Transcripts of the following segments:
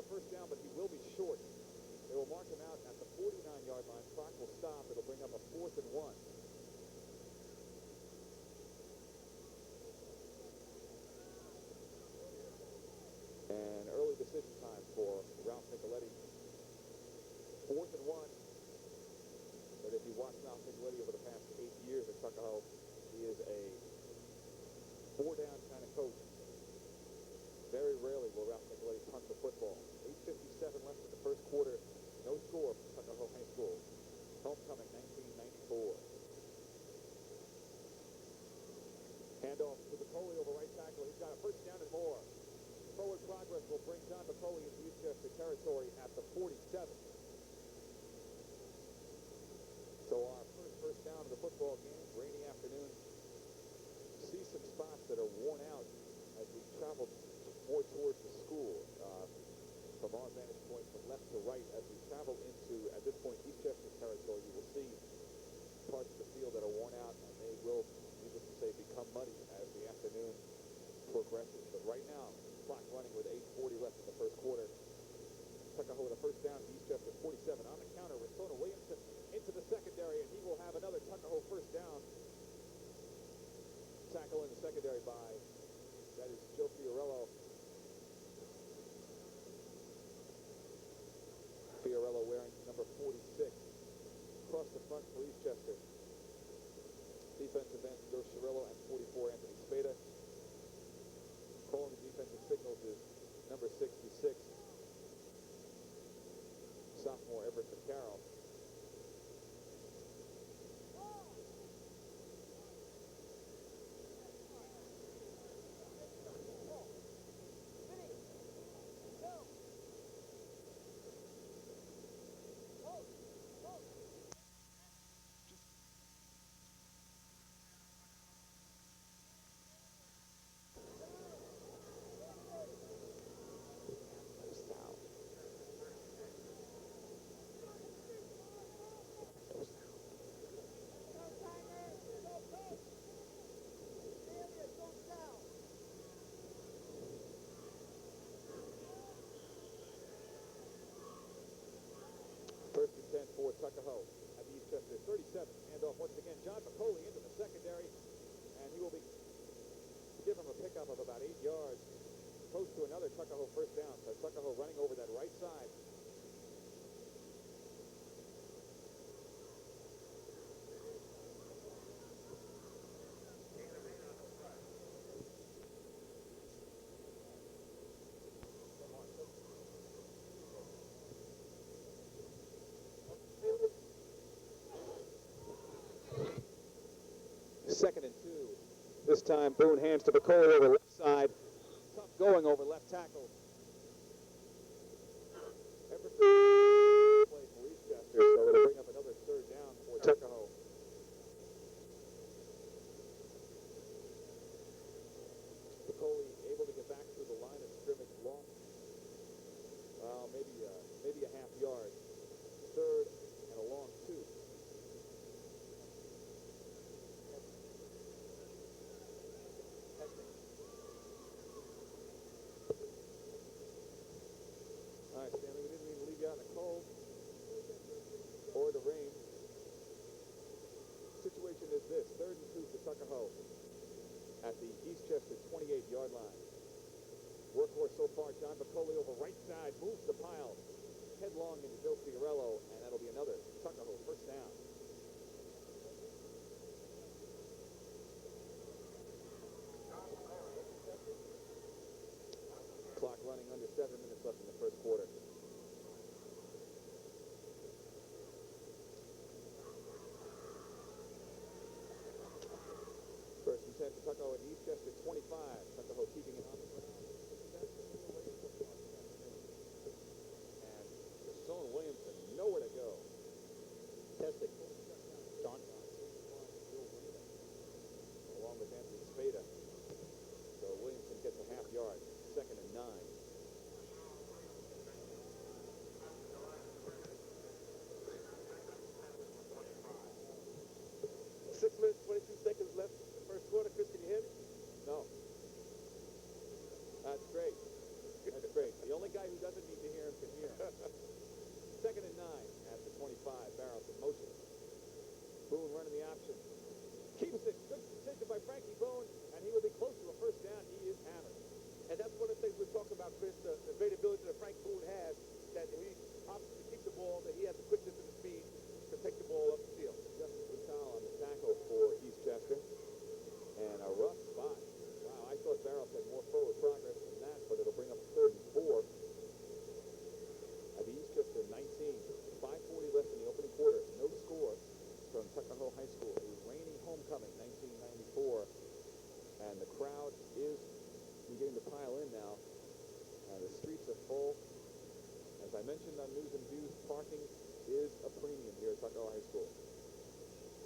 a first down, but he will be short. They will mark him out at the 49-yard line. Clock will stop. It'll bring up a 4th and 1. And early decision time for Ralph Nicoletti. 4th and 1. But if you watch Ralph Nicoletti over the past 8 years at Tuckahoe, he is a 4-down kind of coach. Very rarely will Ralph Nicoletti punt the football. 8:57 left in the first quarter. No score for Tuckahoe High School. Homecoming 1994. Handoff to Bacoli over right tackle. He's got a first down and more. Forward progress will bring John Bacoli into Eastchester territory at the 47. So our first down of the football game, rainy afternoon. See some spots that are worn out as we travel more towards the school. From our vantage point, from left to right, as we travel into, at this point, Eastchester territory, you will see parts of the field that are worn out, and they will, needless to say, become muddy as the afternoon progresses. But right now, clock running with 8:40 left in the first quarter. Tuckahoe with a first down to Eastchester 47. On the counter, Restona Williamson into the secondary, and he will have another Tuckahoe first down. Tackle in the secondary by, that is Joe Fiorello. Fiorello wearing number 46. Across the front for Eastchester. Defensive end Joe Cirillo and 44 Anthony Spada. Calling the defensive signals is number 66. Sophomore Everett McCarroll. First and 10 for Tuckahoe at the Eastchester 37. Handoff once again. John Bacoli into the secondary, and he will give him a pickup of about 8 yards. Close to another Tuckahoe first down. So Tuckahoe running over that right side. Second and 2. This time Boone hands to Bacoli over left side. Tough going over left tackle. Everett play for Eastchester, so it'll bring up another third down for Tuckahoe. Bacoli able to get back to the line of scrimmage long. Maybe a half yard. Third and a long 2. All right, Stanley, we didn't mean to leave you out in the cold or the rain. Situation is this, 3rd and 2 for Tuckahoe at the Eastchester 28-yard line. Workhorse so far, John Bacoli over right side, moves the pile headlong into Joe Fiorello, and that'll be another Tuckahoe first down. Clock running under 7 minutes left in the first quarter. First and 10 for Tuckahoe at Eastchester 25. Tuckahoe keeping it on the ground. And Restona Williamson nowhere to go. Testing. John along with Anthony Spada. So Williamson gets a half yard. 2nd and 9. 6 minutes, 22 seconds left in the first quarter. Chris, can you hear me? No. That's great. That's great. The only guy who doesn't need to hear him can hear him. 2nd and 9 at the 25. Barrows in motion. Boone running the option. Keeps it. Good decision by Frankie Boone, and he will be close to a first down. He is hammered. And that's one of the things we're talking about, Chris, the great ability that Frank Boone has, that he opts to keep the ball, that he has the quickness and the speed to take the ball up the field. Justin Tuckahoe on the tackle for Eastchester. And a rough spot. Wow, I thought Barrows had more forward progress than that, but it'll bring up 3rd and 4. At the Eastchester 19. 5:40 left in the opening quarter. No score from Tuckahoe High School. A reigning homecoming, 1994. And the crowd is beginning to pile in now. And the streets are full. As I mentioned on News and Views, parking is a premium here at Tuckahoe High School.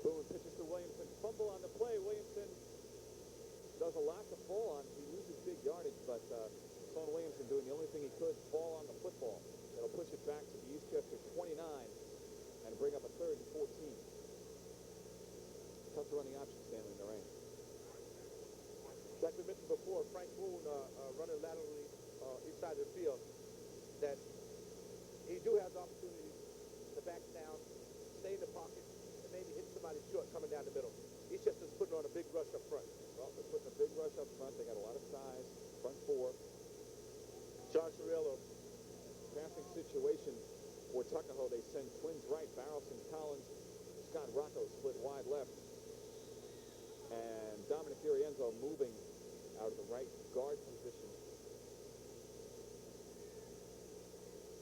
Boone pitches to Williamson. Fumble on the play. Williamson does a lot to fall on. He loses big yardage, but Sean Williamson doing the only thing he could, fall on the football. That'll push it back to the Eastchester 29 and bring up a 3rd and 14. Tough to run the option, Stanley, in the rain. Like we mentioned before, Frank Boone running laterally each side of the field, that he do have the opportunity to back down, stay in the pocket, and maybe hit somebody short coming down the middle. Eastchester's putting on a big rush up front. Well, they're putting a big rush up front. They got a lot of size. Front 4. John Chiarello. Passing situation for Tuckahoe. They send twins right. Barrelson, Collins, Scott Rocco split wide left. And Dominic D'Arienzo moving out of the right guard position.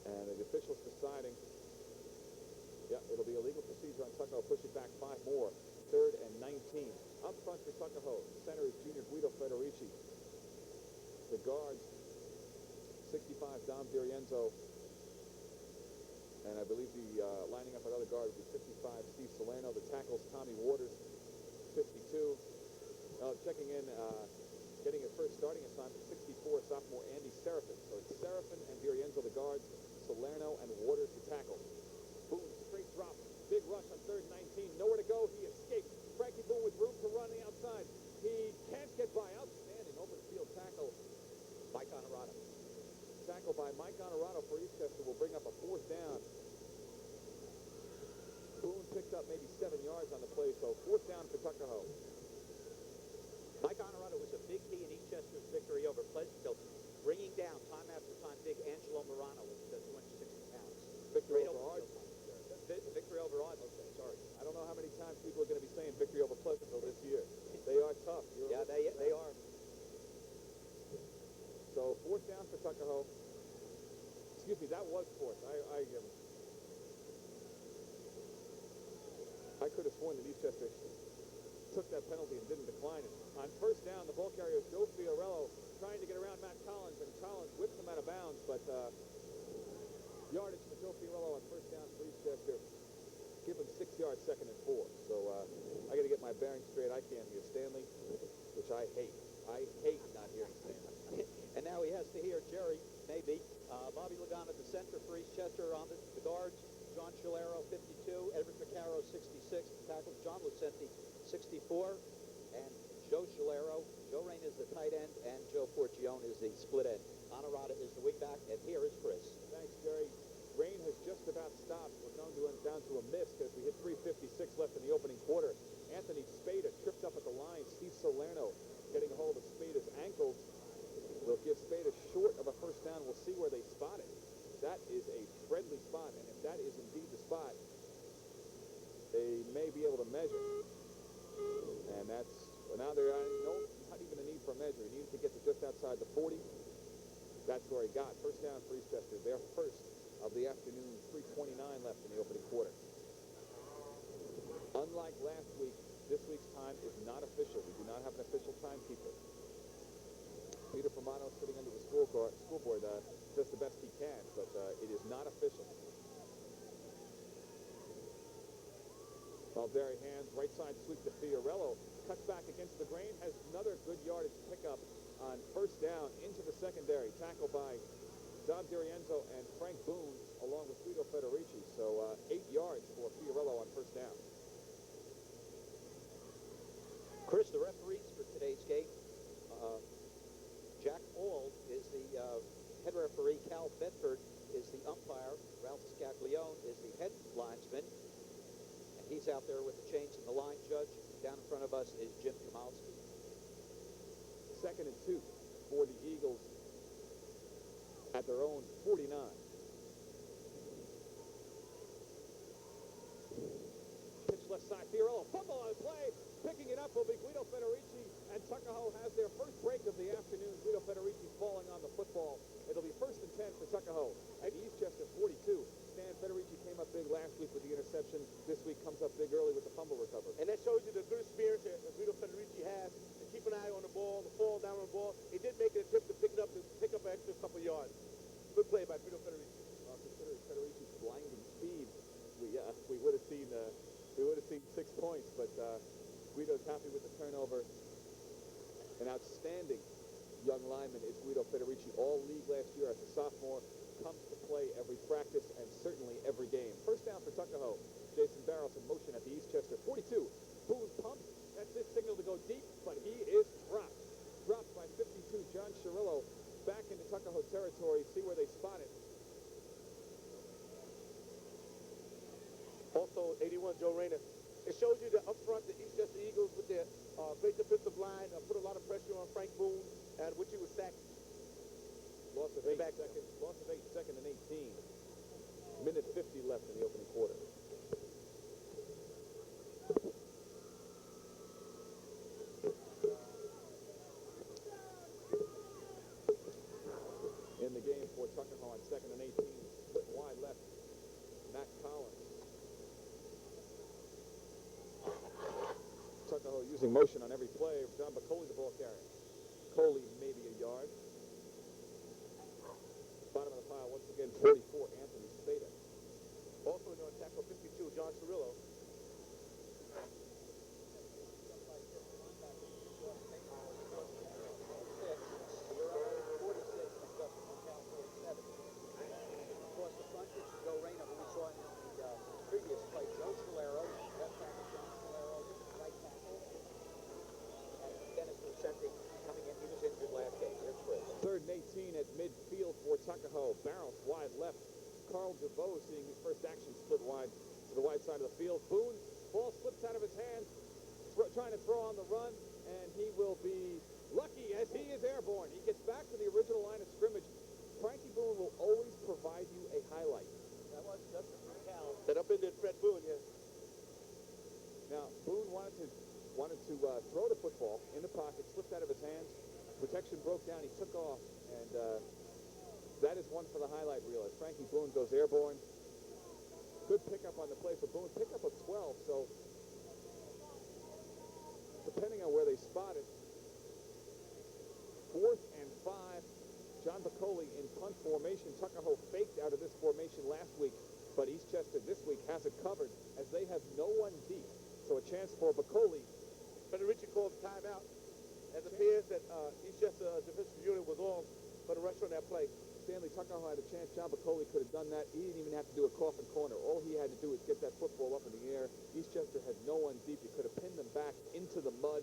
And the officials deciding, yeah, it'll be a legal procedure on Tuckahoe. Push it back 5 more. 3rd and 19. Up front for Tuckahoe. Center is junior Guido Federici. The guards, 65, Dom D'Arienzo. And I believe the lining up another guard would be 55, Steve Salerno. The tackles, Tommy Waters, 52. Checking in, getting his first starting assignment, 64, sophomore Andy Seraphin. So it's Seraphin and D'Arienzo the guards, Salerno and Waters the tackles. Boone, straight drop, big rush on 3rd and 19. Nowhere to go, he escapes. Frankie Boone with room to run the outside. He can't get by. Outstanding open field tackle. Mike Honorado. Tackle by Mike Honorado for Eastchester will bring up a 4th down. Boone picked up maybe 7 yards on the play, so 4th down for Tuckahoe. Mike Honorado was a big key in Eastchester's victory over Pleasantville, bringing down time after time big Angelo Morano with 260 pounds. Victory Great over open field. Victory over Ardlow, sorry. I don't know how many times people are going to be saying victory over Pleasantville this year. They are tough. Yeah, they are. So 4th down for Tuckahoe. Excuse me, that was 4th. I could have sworn that Eastchester took that penalty and didn't decline it. On 1st down, the ball carrier is Joe Fiorello trying to get around Matt Collins, and Collins whips him out of bounds, but yardage for Joe Fiorello on 1st down for Eastchester. Give him 6 yards, 2nd and 4. So I got to get my bearings straight. I can't hear Stanley, which I hate. I hate not hearing Stanley. And now he has to hear Jerry, maybe. Bobby Lagana, the center for Eastchester on the guards. John Chilero, 52. Edward McCarrow, 66. The tackles, John Lucenti, 64. And Joe Chilero. Joe Rain is the tight end, and Joe Forgione is the split end. Honorata is the wingback, and here is Chris. Thanks, Jerry. Rain has just about stopped. We're down to a miss because we hit 3:56 left in the opening quarter. Anthony Spada tripped up at the line. Steve Salerno getting a hold of Spada's ankles will give Spada short of a 1st down. We'll see where they spot it. That is a friendly spot, and if that is indeed the spot, they may be able to measure. And that's, well, now they're not even a need for a measure. He needed to get to just outside the 40. That's where he got. 1st down for Eastchester. Their first of the afternoon, 3:29 left in the opening quarter. Unlike last week, this week's time is not official. We do not have an official timekeeper. Peter Romano sitting under the school board does the best he can, but it is not official. Balderi hands, right side sweep to Fiorello. Cuts back against the grain, has another good yardage pickup on 1st down into the secondary. Tackled by Dom D'Arienzo and Frank Boone, along with Guido Federici. So 8 yards for Fiorello on 1st down. Chris, the referees for today's game, Jack Auld is the head Bedford is the umpire. Ralph Scaglione is the head linesman. And he's out there with the chains and the line judge. Down in front of us is Jim Kamalski. 2nd and 2 for the Eagles at their own 49. Pitch left side, Fiorello, fumble on the play. Picking it up will be Guido Federici, and Tuckahoe has their first break of the afternoon. Guido Federici falling on the football. It'll be 1st and 10 for Tuckahoe at Eastchester 42. Stan Federici came up big last week with the interception. This week comes up big early with the fumble recovery. And that shows you the good experience that Guido Federici has to keep an eye on the ball, the fall down on the ball. He did make an attempt to pick it up, to pick up an extra couple yards. Good play by Guido Federici. Considering Federici's blinding speed, we would have seen 6 points, but Guido's happy with the turnover. An outstanding young lineman is Guido Federici, all league last year as a sophomore, comes to play every practice and certainly every game. First down for Tuckahoe. Jason Barros in motion at the Eastchester 42. Boone pumps. That's his signal to go deep, but he is dropped. Dropped by 52. John Chirillo back into Tuckahoe territory. See where they spot it. Also, 81, Joe Rayner. It shows you that up front, the Eastchester Eagles with their great defensive line put a lot of pressure on Frank Boone, and which he was sacked. Loss of 8, second and 18. Minute 50 left in the opening quarter. In the game for Tuckahoe on 2nd and 18. Split wide left. Matt Collins. Tuckahoe using motion on every play. John Bacoli, the ball carrier. Coley maybe a yard. Bottom of the pile once again, 44, Anthony Spada. Also in on tackle 52, John Cirillo. Across the front, it's Joe Rayner, who we saw in the previous play. Joe Scalero, left tackle John Scalero, right tackle. And Dennis Lucente coming in. He was injured last game. Here's Chris. 3rd and 18 at midfield for Tuckahoe. Barros wide left. Carl DeVoe seeing his first action split wide to the wide side of the field. Boone, ball slips out of his hands, trying to throw on the run, and he will be lucky as he is airborne. He gets back to the original line of scrimmage. Frankie Boone will always provide you a highlight. That was Justin McCall. That up into Fred Boone, yeah. Now, Boone wanted to throw the football in the pocket, slipped out of his hands. Protection broke down. He took off, and that is one for the highlight reel as Frankie Boone goes airborne. Good pickup on the play for Boone. Pickup of 12, so depending on where they spot it, 4th and 5. John Bacoli in punt formation. Tuckahoe faked out of this formation last week, but Eastchester this week has it covered as they have no one deep. So a chance for Bacoli. Federici called timeout. It appears that Eastchester defensive unit was all for the rush on that play. Stanley Tuckahoe had a chance. John Bacoli could have done that. He didn't even have to do a coffin corner. All he had to do was get that football up in the air. Eastchester had no one deep. He could have pinned them back into the mud.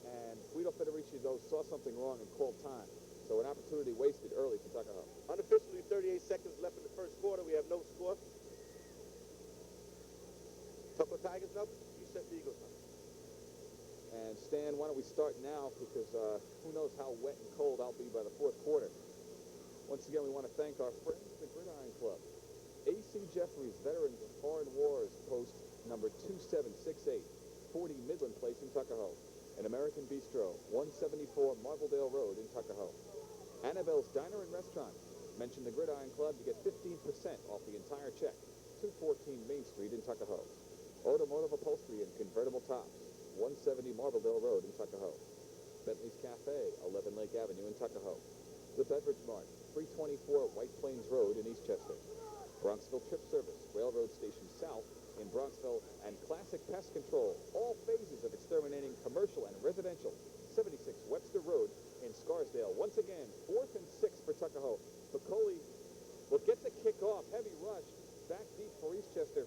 And Guido Federici, though, saw something wrong and called time. So an opportunity wasted early for Tuckahoe. Unofficially, 38 seconds left in the first quarter. We have no score. Tuckahoe Tigers up, Eastchester Eagles up. And Stan, why don't we start now, because who knows how wet and cold I'll be by the 4th quarter. Once again, we want to thank our friends at the Gridiron Club. A.C. Jeffries, Veterans of Foreign Wars, post number 2768, 40 Midland Place in Tuckahoe. An American Bistro, 174 Marveldale Road in Tuckahoe. Annabelle's Diner and Restaurant. Mention the Gridiron Club, you get 15% off the entire check. 214 Main Street in Tuckahoe. Automotive Upholstery and Convertible Tops, 170 Marveldale Road in Tuckahoe. Bentley's Cafe, 11 Lake Avenue in Tuckahoe. The Beverage Mart, 324 White Plains Road in Eastchester. Bronxville Trip Service, Railroad Station South in Bronxville, and Classic Pest Control, all phases of exterminating commercial and residential, 76 Webster Road in Scarsdale. Once again, 4th and 6 for Tuckahoe. Bacoli will get the kick off, heavy rush, back deep for Eastchester.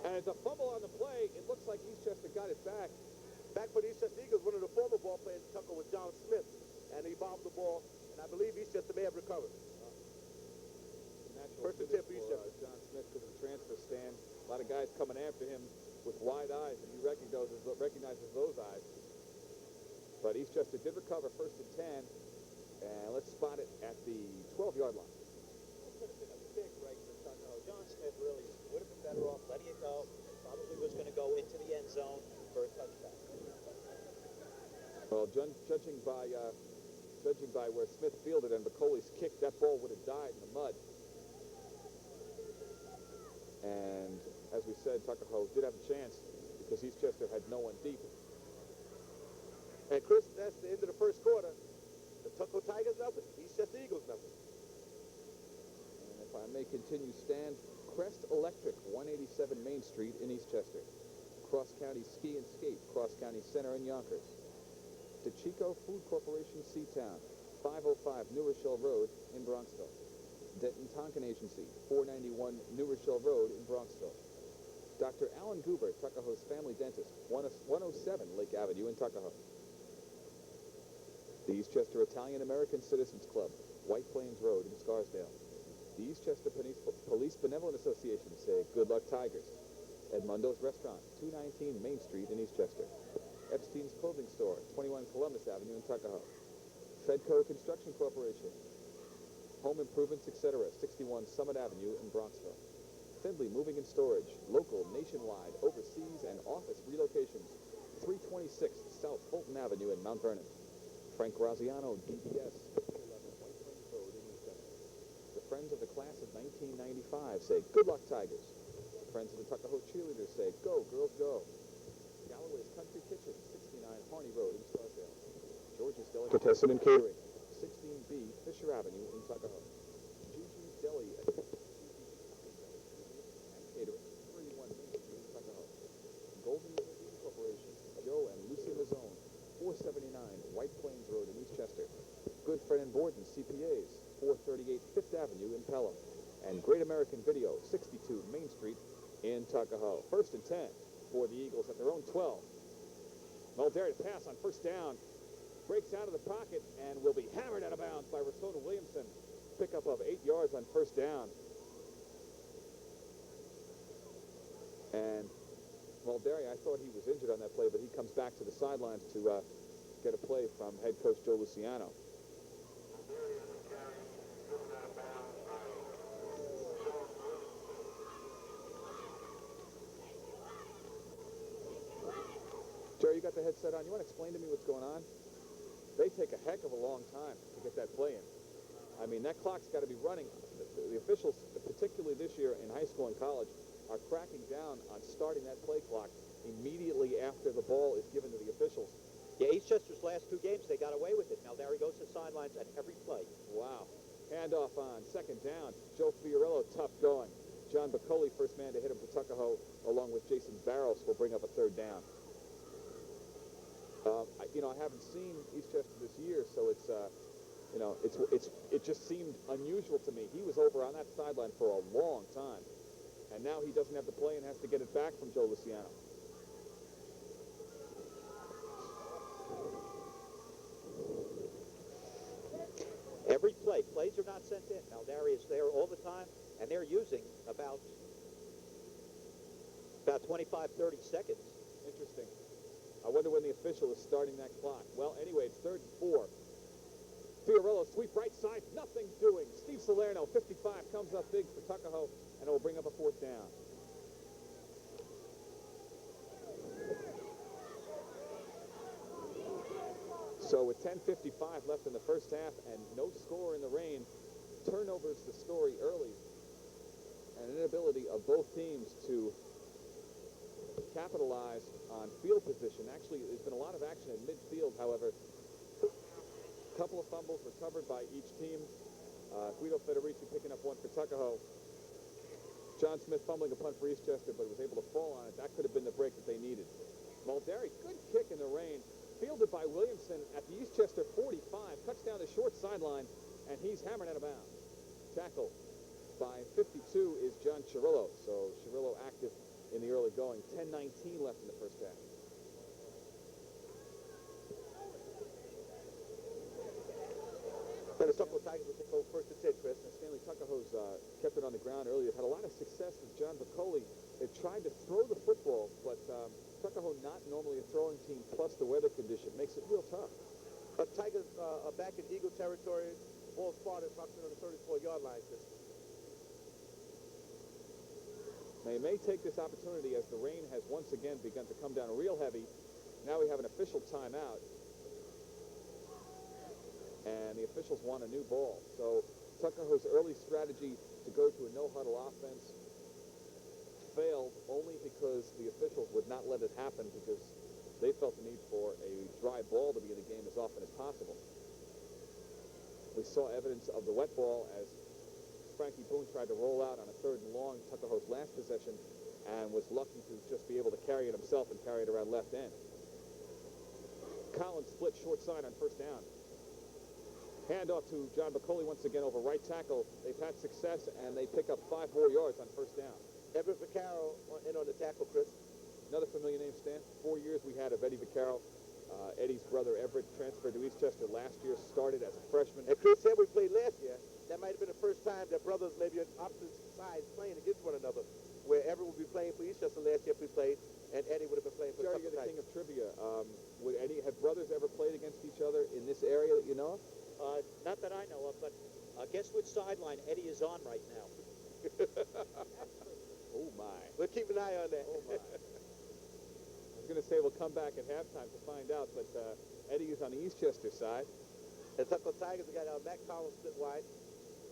And it's a fumble on the play. It looks like Eastchester got it back. Back for the Eastchester Eagles, one of the former ball players in Tuckahoe was John Smith, and he bombed the ball, and I believe Eastchester may have recovered. First and 10 for Eastchester. John Smith to the transfer stand. A lot of guys coming after him with wide eyes, and he recognizes those eyes. But Eastchester did recover first and 10, and let's spot it at the 12-yard line. It could have been a big break for Tuckahoe. John Smith really would have been better off letting it go. Probably was going to go into the end zone for a touchdown. Well, judging by where Smith fielded and Bacoli's kick, that ball would have died in the mud. And as we said, Tuckahoe did have a chance because Eastchester had no one deep. And Chris, that's the end of the first quarter. The Tuckahoe Tigers nothing. Eastchester Eagles nothing. And if I may continue, Stan, Crest Electric, 187 Main Street in Eastchester. Cross County Ski and Skate, Cross County Center in Yonkers. DeChico Food Corporation, Seatown, 505 New Rochelle Road in Bronxville. Denton Tonkin Agency, 491 New Rochelle Road in Bronxville. Dr. Alan Goober, Tuckahoe's family dentist, 107 Lake Avenue in Tuckahoe. The Eastchester Italian-American Citizens Club, White Plains Road in Scarsdale. The Eastchester Police Benevolent Association say, good luck, Tigers. Edmundo's Restaurant, 219 Main Street in Eastchester. Epstein's Clothing Store, 21 Columbus Avenue in Tuckahoe. Fedco Construction Corporation, Home Improvements, etc., 61 Summit Avenue in Bronxville. Findlay Moving and Storage, local, nationwide, overseas, and office relocations, 326 South Fulton Avenue in Mount Vernon. Frank Graziano, DBS, 11 White Plains Road in Eastchester. The Friends of the Class of 1995 say, good luck, Tigers. Friends of the Tuckahoe Cheerleaders say, go, girls, go. Galloway's Country Kitchen, 69 Harney Road in Scarsdale. George's Delicatessen and Catering, 16B Fisher Avenue in Tuckahoe. Gigi's Deli and Catering, 31 Main Street in Tuckahoe. Golden River Bean Corporation, Joe and Lucy Mazzone, 479 White Plains Road in Eastchester. Goodfriend and Borden CPAs, 438 Fifth Avenue in Pelham. And Great American Video, 62 Main Street in Tuckahoe. First and 10 for the Eagles at their own 12. Mulderry to pass on first down. Breaks out of the pocket and will be hammered out of bounds by Rasona Williamson. Pickup of 8 yards on first down. And Mulderry, I thought he was injured on that play, but he comes back to the sidelines to get a play from head coach Joe Luciano. Jerry, you got the headset on. You want to explain to me what's going on? They take a heck of a long time to get that play in. I mean, that clock's got to be running. The officials, particularly this year in high school and college, are cracking down on starting that play clock immediately after the ball is given to the officials. Yeah, Eastchester's last 2 games, they got away with it. Now, there he goes to the sidelines at every play. Wow. Handoff on second down. Joe Fiorello, tough going. John Bacoli, first man to hit him for Tuckahoe, along with Jason Barros, will bring up a third down. I haven't seen Eastchester this year, so it just seemed unusual to me. He was over on that sideline for a long time, and now he doesn't have the play and has to get it back from Joe Luciano. Every play. Plays are not sent in. Mulderry is there all the time, and they're using about 25, 30 seconds. Interesting. I wonder when the official is starting that clock. Well, anyway, it's 3rd and 4. Fiorello, sweep right side, nothing doing. Steve Salerno, 55, comes up big for Tuckahoe, and it will bring up a 4th down. So with 10:55 left in the first half and no score in the rain, turnovers the story early, and an inability of both teams to capitalize on field position. Actually, there's been a lot of action in midfield, however. A couple of fumbles recovered by each team. Guido Federici picking up one for Tuckahoe. John Smith fumbling a punt for Eastchester, but was able to fall on it. That could have been the break that they needed. Mulderry, good kick in the rain. Fielded by Williamson at the Eastchester 45. Cuts down the short sideline, and he's hammered out of bounds. Tackle by 52 is John Chirillo. So Chirillo active in the early going. 10:19 left in the first half. And the Tuckahoe Tigers will take over first and 10, Chris. Stanley Tuckahoe's kept it on the ground earlier. Had a lot of success with John Bacoli. They've tried to throw the football, but Tuckahoe not normally a throwing team, plus the weather condition makes it real tough. Tigers are back in Eagle territory. Ball spotted approximately on the 34-yard line, Chris. They may take this opportunity as the rain has once again begun to come down real heavy. Now we have an official timeout. And the officials want a new ball. So Tuckahoe's early strategy to go to a no-huddle offense failed only because the officials would not let it happen because they felt the need for a dry ball to be in the game as often as possible. We saw evidence of the wet ball as Frankie Boone tried to roll out on a 3rd and long, Tuckahoe's last possession, and was lucky to just be able to carry it himself and carry it around left end. Collins split short side on 1st down. Handoff to John Bacoli once again over right tackle. They've had success, and they pick up 5 more yards on 1st down. Everett Vaccaro in on the tackle, Chris. Another familiar name, Stan. 4 years we had of Eddie Vaccaro. Eddie's brother Everett transferred to Eastchester last year, started as a freshman. And Chris said we played last year. That might have been the first time that brothers maybe on opposite sides playing against one another, where Everett would be playing for Eastchester last year if we played, and Eddie would have been playing for Jerry, you're the king of trivia. Have brothers ever played against each other in this area that you know of? Not that I know of, but guess which sideline Eddie is on right now? Oh, my. We'll keep an eye on that. Oh, my. I was going to say we'll come back at halftime to find out, but Eddie is on the Eastchester side. And Tuckahoe Tigers have got Matt Collins split wide.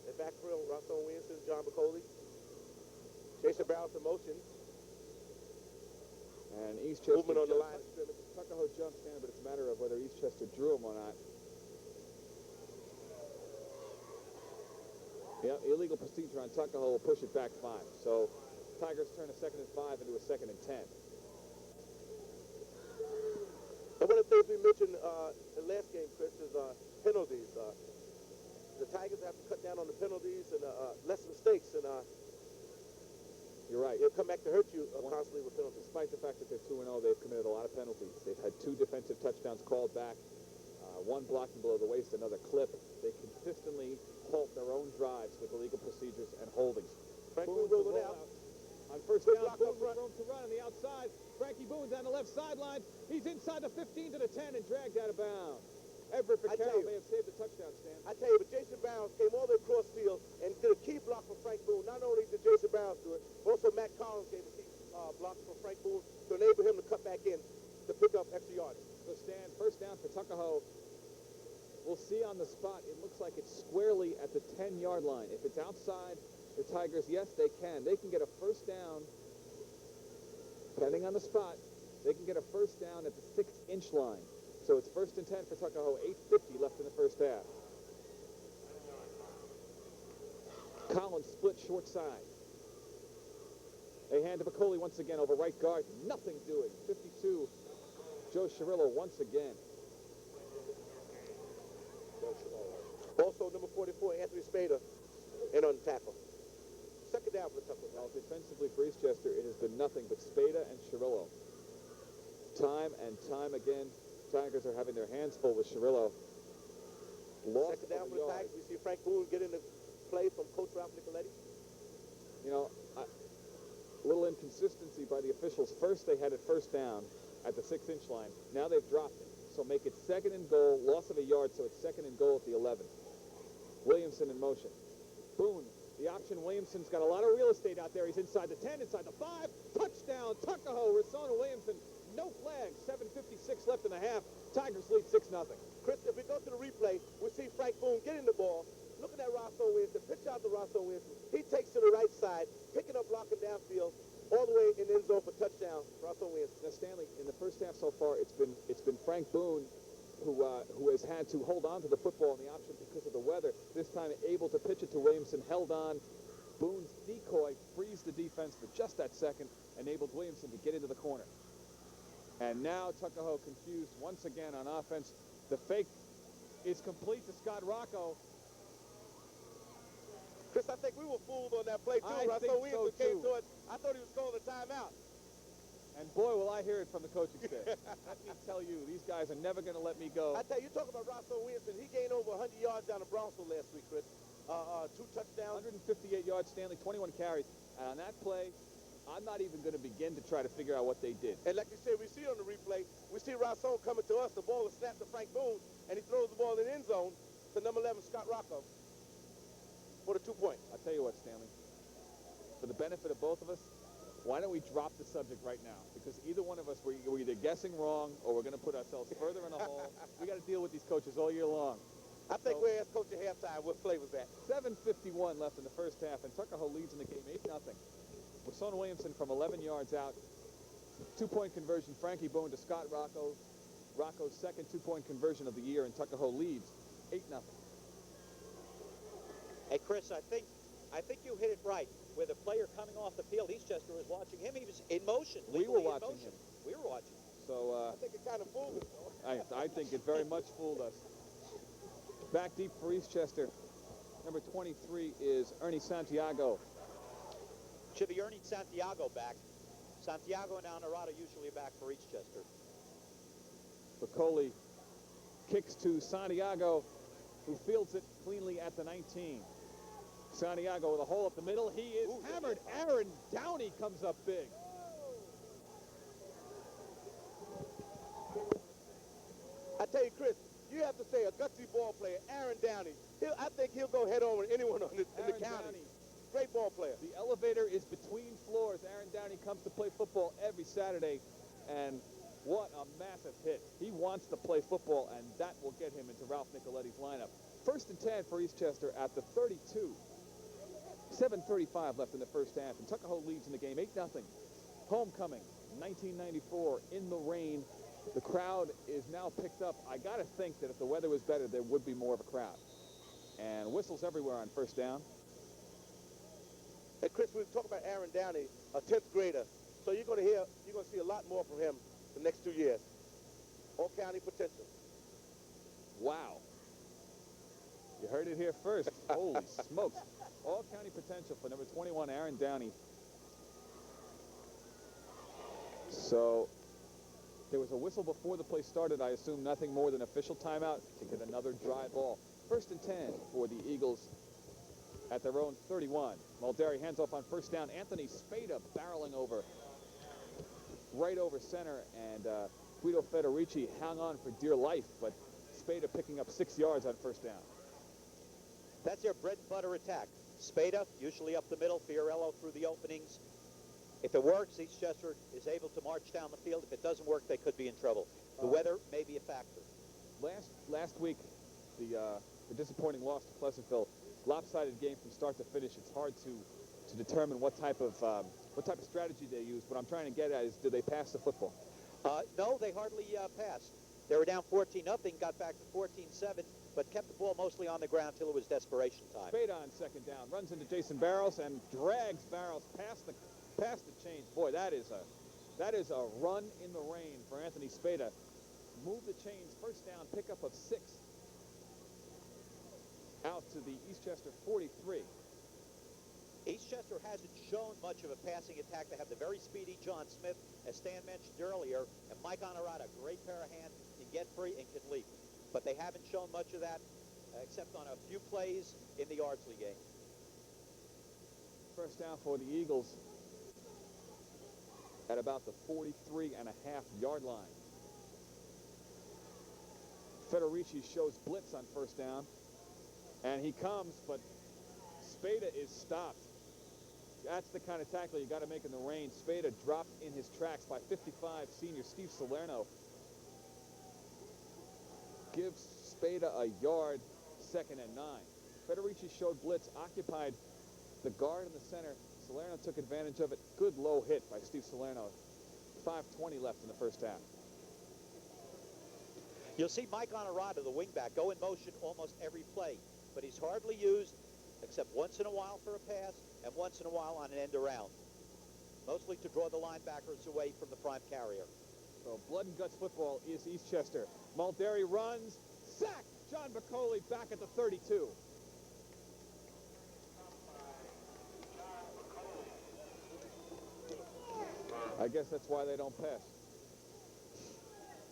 And backfield, Russell Williamson, John Bacoli. Jason Barrows in motion. And Eastchester Movement on the line of scrimmage. Tuckahoe jumps in, but it's a matter of whether Eastchester drew him or not. Yeah, illegal procedure on Tuckahoe will push it back 5. So Tigers turn a 2nd and 5 into a 2nd and 10. And one of the things we mentioned in the last game, Chris, is penalties. The Tigers have to cut down on the penalties and less mistakes, and you're right. it'll come back to hurt you constantly with penalties. Despite the fact that they're 2-0, they've committed a lot of penalties. They've had 2 defensive touchdowns called back, one blocking below the waist, another clip. They consistently halt their own drives with illegal procedures and holdings. Frankie rolling out. On 1st down, Boone with room to run on the outside. Frankie Boone down the left sideline. He's inside the 15 to the 10 and dragged out of bounds. Everett Vaccaro may have saved the touchdown, Stan. I tell you, but Jason Barrows came all the way across field and did a key block for Frank Boone. Not only did Jason Barrows do it, also Matt Collins gave a key block for Frank Boone to enable him to cut back in to pick up extra yardage. So, Stan, 1st down for Tuckahoe. We'll see on the spot. It looks like it's squarely at the 10-yard line. If it's outside the Tigers, yes, they can. They can get a 1st down, depending on the spot. They can get a 1st down at the 6-inch line. So it's 1st and 10 for Tuckahoe, 8:50 left in the 1st half. Collins split short side. They hand to Bacoli once again over right guard. Nothing doing. 52, Joe Cirillo once again. Also, number 44, Anthony Spader, in on the tackle. 2nd down for the Tuckahoe. Well, defensively for Eastchester, it has been nothing but Spada and Cirillo. Time and time again, Tigers are having their hands full with Cirillo. Lost 2nd down for the yards. Tigers. We see Frank Boone get in the play from Coach Ralph Nicoletti. You know, a little inconsistency by the officials. First, they had it 1st down at the 6-inch line. Now they've dropped it. So make it 2nd and goal, loss of a yard, so it's 2nd and goal at the 11. Williamson in motion. Boone, the option. Williamson's got a lot of real estate out there. He's inside the 10, inside the 5. Touchdown, Tuckahoe. Rasona Williamson, no flag. 7:56 left in the half. Tigers lead 6-0. Chris, if we go to the replay, we see Frank Boone getting the ball, looking at Rosso Williamson, pitch out to Rosso Williamson. He takes to the right side, picking up, blocking downfield, all the way in the end zone for touchdown, Rosso Williamson. Now, Stanley, in the 1st half so far, it's been Frank Boone who has had to hold on to the football in the option because of the weather. This time able to pitch it to Williamson, held on. Boone's decoy frees the defense for just that second, enabled Williamson to get into the corner. And now Tuckahoe confused once again on offense. The fake is complete to Scott Rocco. Chris, I think we were fooled on that play, too. I Russell think Williamson so, came too. to it. I thought he was calling a timeout. And boy, will I hear it from the coaching staff. Let me tell you, these guys are never going to let me go. I tell you, talk about Rosso Williamson. He gained over 100 yards down in Brownsville last week, Chris. 2 touchdowns. 158 yards, Stanley, 21 carries. And on that play, I'm not even going to begin to try to figure out what they did. And like you said, we see on the replay, we see Rosso coming to us. The ball is snapped to Frank Boone, and he throws the ball in the end zone to number 11, Scott Rocco, for the 2-point. I'll tell you what, Stanley. For the benefit of both of us, why don't we drop the subject right now? Because either one of us, we're either guessing wrong or we're going to put ourselves further in a hole. We got to deal with these coaches all year long. I think we'll ask Coach at halftime what play was that. 7:51 left in the first half, and Tuckahoe leads in the game 8-0. With Son Williamson from 11 yards out. 2-point conversion, Frankie Boone to Scott Rocco. Rocco's second 2-point conversion of the year, and Tuckahoe leads 8-0. Hey, Chris, I think you hit it right. With a player coming off the field, Eastchester was watching him. He was in motion. We were watching him. We were watching. So I think it kind of fooled us, though. I think it very much fooled us. Back deep for Eastchester. Number 23 is Ernie Santiago. Should be Ernie Santiago back. Santiago and Honorado usually back for Eastchester. Piccoli kicks to Santiago, who fields it cleanly at the 19. Santiago with a hole up the middle. He is hammered. Aaron Downey comes up big. I tell you, Chris, you have to say a gutsy ball player, Aaron Downey. I think he'll go head on with anyone in the county. Downey. Great ball player. The elevator is between floors. Aaron Downey comes to play football every Saturday, and what a massive hit. He wants to play football, and that will get him into Ralph Nicoletti's lineup. 1st and 10 for Eastchester at the 32. 7:35 left in the first half, and Tuckahoe leads in the game 8-0. Homecoming, 1994, in the rain. The crowd is now picked up. I got to think that if the weather was better, there would be more of a crowd. And whistles everywhere on first down. And Chris, we talk about Aaron Downey, a 10th grader. So you're going to see a lot more from him the next 2 years. All county potential. Wow. You heard it here first. Holy smokes. All county potential for number 21, Aaron Downey. So there was a whistle before the play started. I assume nothing more than official timeout to get another dry ball. 1st and 10 for the Eagles at their own 31. Mulderry hands off on first down. Anthony Spada barreling over right over center, and Guido Federici hung on for dear life, but Spada picking up 6 yards on first down. That's their bread and butter attack. Spada, usually up the middle, Fiorello through the openings. If it works, Eastchester is able to march down the field. If it doesn't work, they could be in trouble. The weather may be a factor. Last week, the disappointing loss to Pleasantville. Lopsided game from start to finish. It's hard to determine what type of strategy they use. What I'm trying to get at is, do they pass the football? No, they hardly passed. They were down 14-0, got back to 14-7, but kept the ball mostly on the ground till it was desperation time. Spada on second down, runs into Jason Barrows and drags Barrows past the chains. Boy, that is a run in the rain for Anthony Spada. Move the chains, first down, pickup of 6. Out to the Eastchester 43. Eastchester hasn't shown much of a passing attack. They have the very speedy John Smith, as Stan mentioned earlier, and Mike Honorata, great pair of hands, can get free and can leap. But they haven't shown much of that, except on a few plays in the Ardsley game. First down for the Eagles at about the 43.5-yard line. Federici shows blitz on first down, and he comes, but Spada is stopped. That's the kind of tackle you got to make in the rain. Spada dropped in his tracks by 55, senior Steve Salerno. Gives Spada a yard, 2nd and 9. Federici showed blitz, occupied the guard in the center. Salerno took advantage of it. Good low hit by Steve Salerno. 5:20 left in the first half. You'll see Mike Honorata, the wingback, go in motion almost every play, but he's hardly used except once in a while for a pass and once in a while on an end around, mostly to draw the linebackers away from the prime carrier. So blood and guts football is Eastchester. Mulderry runs, sack. John Piccoli back at the 32. I guess that's why they don't pass.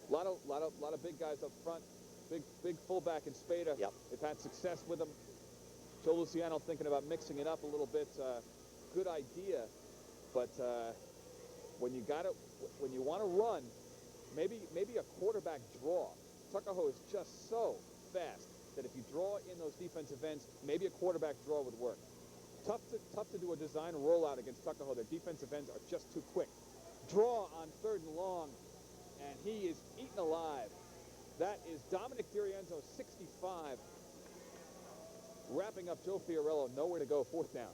Lot of big guys up front. Big fullback in Spada. Yep. They've had success with him. Joe Luciano thinking about mixing it up a little bit. Good idea, but when you want to run, maybe a quarterback draw. Tuckahoe is just so fast that if you draw in those defensive ends, maybe a quarterback draw would work. Tough to do a design rollout against Tuckahoe. Their defensive ends are just too quick. Draw on 3rd and long, and he is eaten alive. That is Dominic DiRienzo, 65, wrapping up Joe Fiorello. Nowhere to go, 4th down.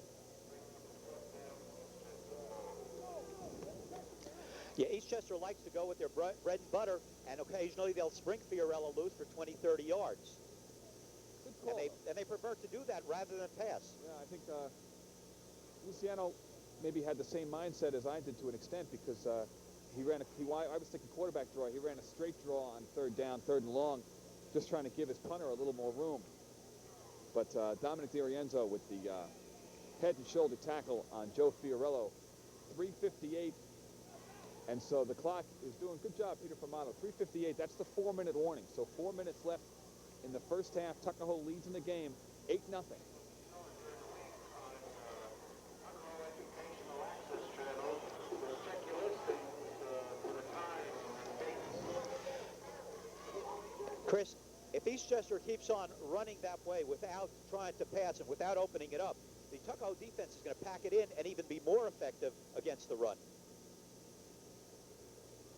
Yeah, Eastchester likes to go with their bread and butter, and occasionally they'll spring Fiorello loose for 20, 30 yards. Good call. And they prefer to do that rather than pass. Yeah, I think Luciano maybe had the same mindset as I did to an extent, because I was thinking quarterback draw. He ran a straight draw on 3rd down, 3rd and long, just trying to give his punter a little more room. But Dominic DiRienzo with the head and shoulder tackle on Joe Fiorello, 3:58. And so the clock is doing good job, Peter Formato. 3:58, that's the 4-minute warning. So 4 minutes left in the first half. Tuckahoe leads in the game, 8-0. Chris, if Eastchester keeps on running that way without trying to pass and without opening it up, the Tuckahoe defense is going to pack it in and even be more effective against the run.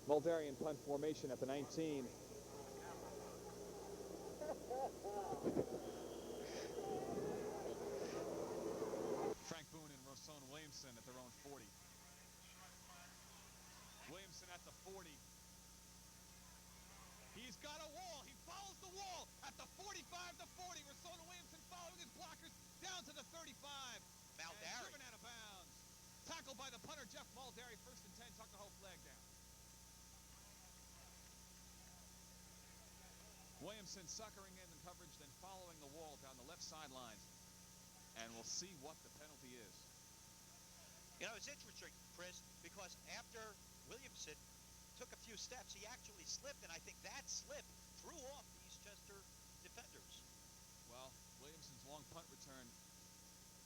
Muldarian punt formation at the 19. Frank Boone and Rosone Williamson at their own 40. Williamson at the 40. He's got a wall. He follows the wall at the 45 to 40. Rosone Williamson following his blockers down to the 35. Muldari. Driven out of bounds. Tackled by the punter, Jeff Muldari. 1st and 10, Tuckahoe flag down. Williamson suckering in the coverage, then following the wall down the left sideline. And we'll see what the penalty is. You know, it's interesting, Chris, because after Williamson took a few steps, he actually slipped, and I think that slip threw off the Eastchester defenders. Well, Williamson's long punt return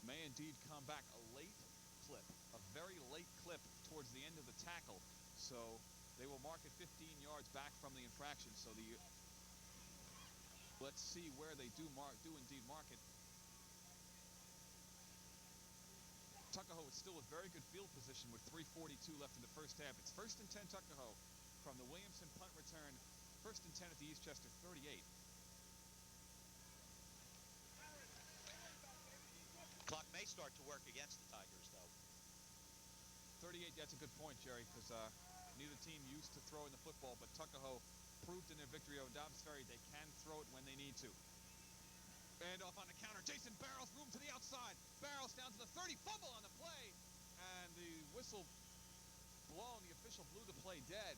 may indeed come back a late clip, a very late clip towards the end of the tackle. So they will mark it 15 yards back from the infraction. So let's see where they do indeed mark it. Tuckahoe is still with very good field position with 3:42 left in the first half. It's 1st and 10 Tuckahoe from the Williamson punt return. 1st and 10 at the Eastchester 38. Clock may start to work against the Tigers, though. 38, that's a good point, Jerry, because neither team used to throwing the football, but Tuckahoe proved in their victory over Dobbs Ferry they can throw it when they need to. And off on the counter, Jason Barrows, room to the outside. Barrows down to the 30, fumble on the play, and the whistle blown. The official blew the play dead.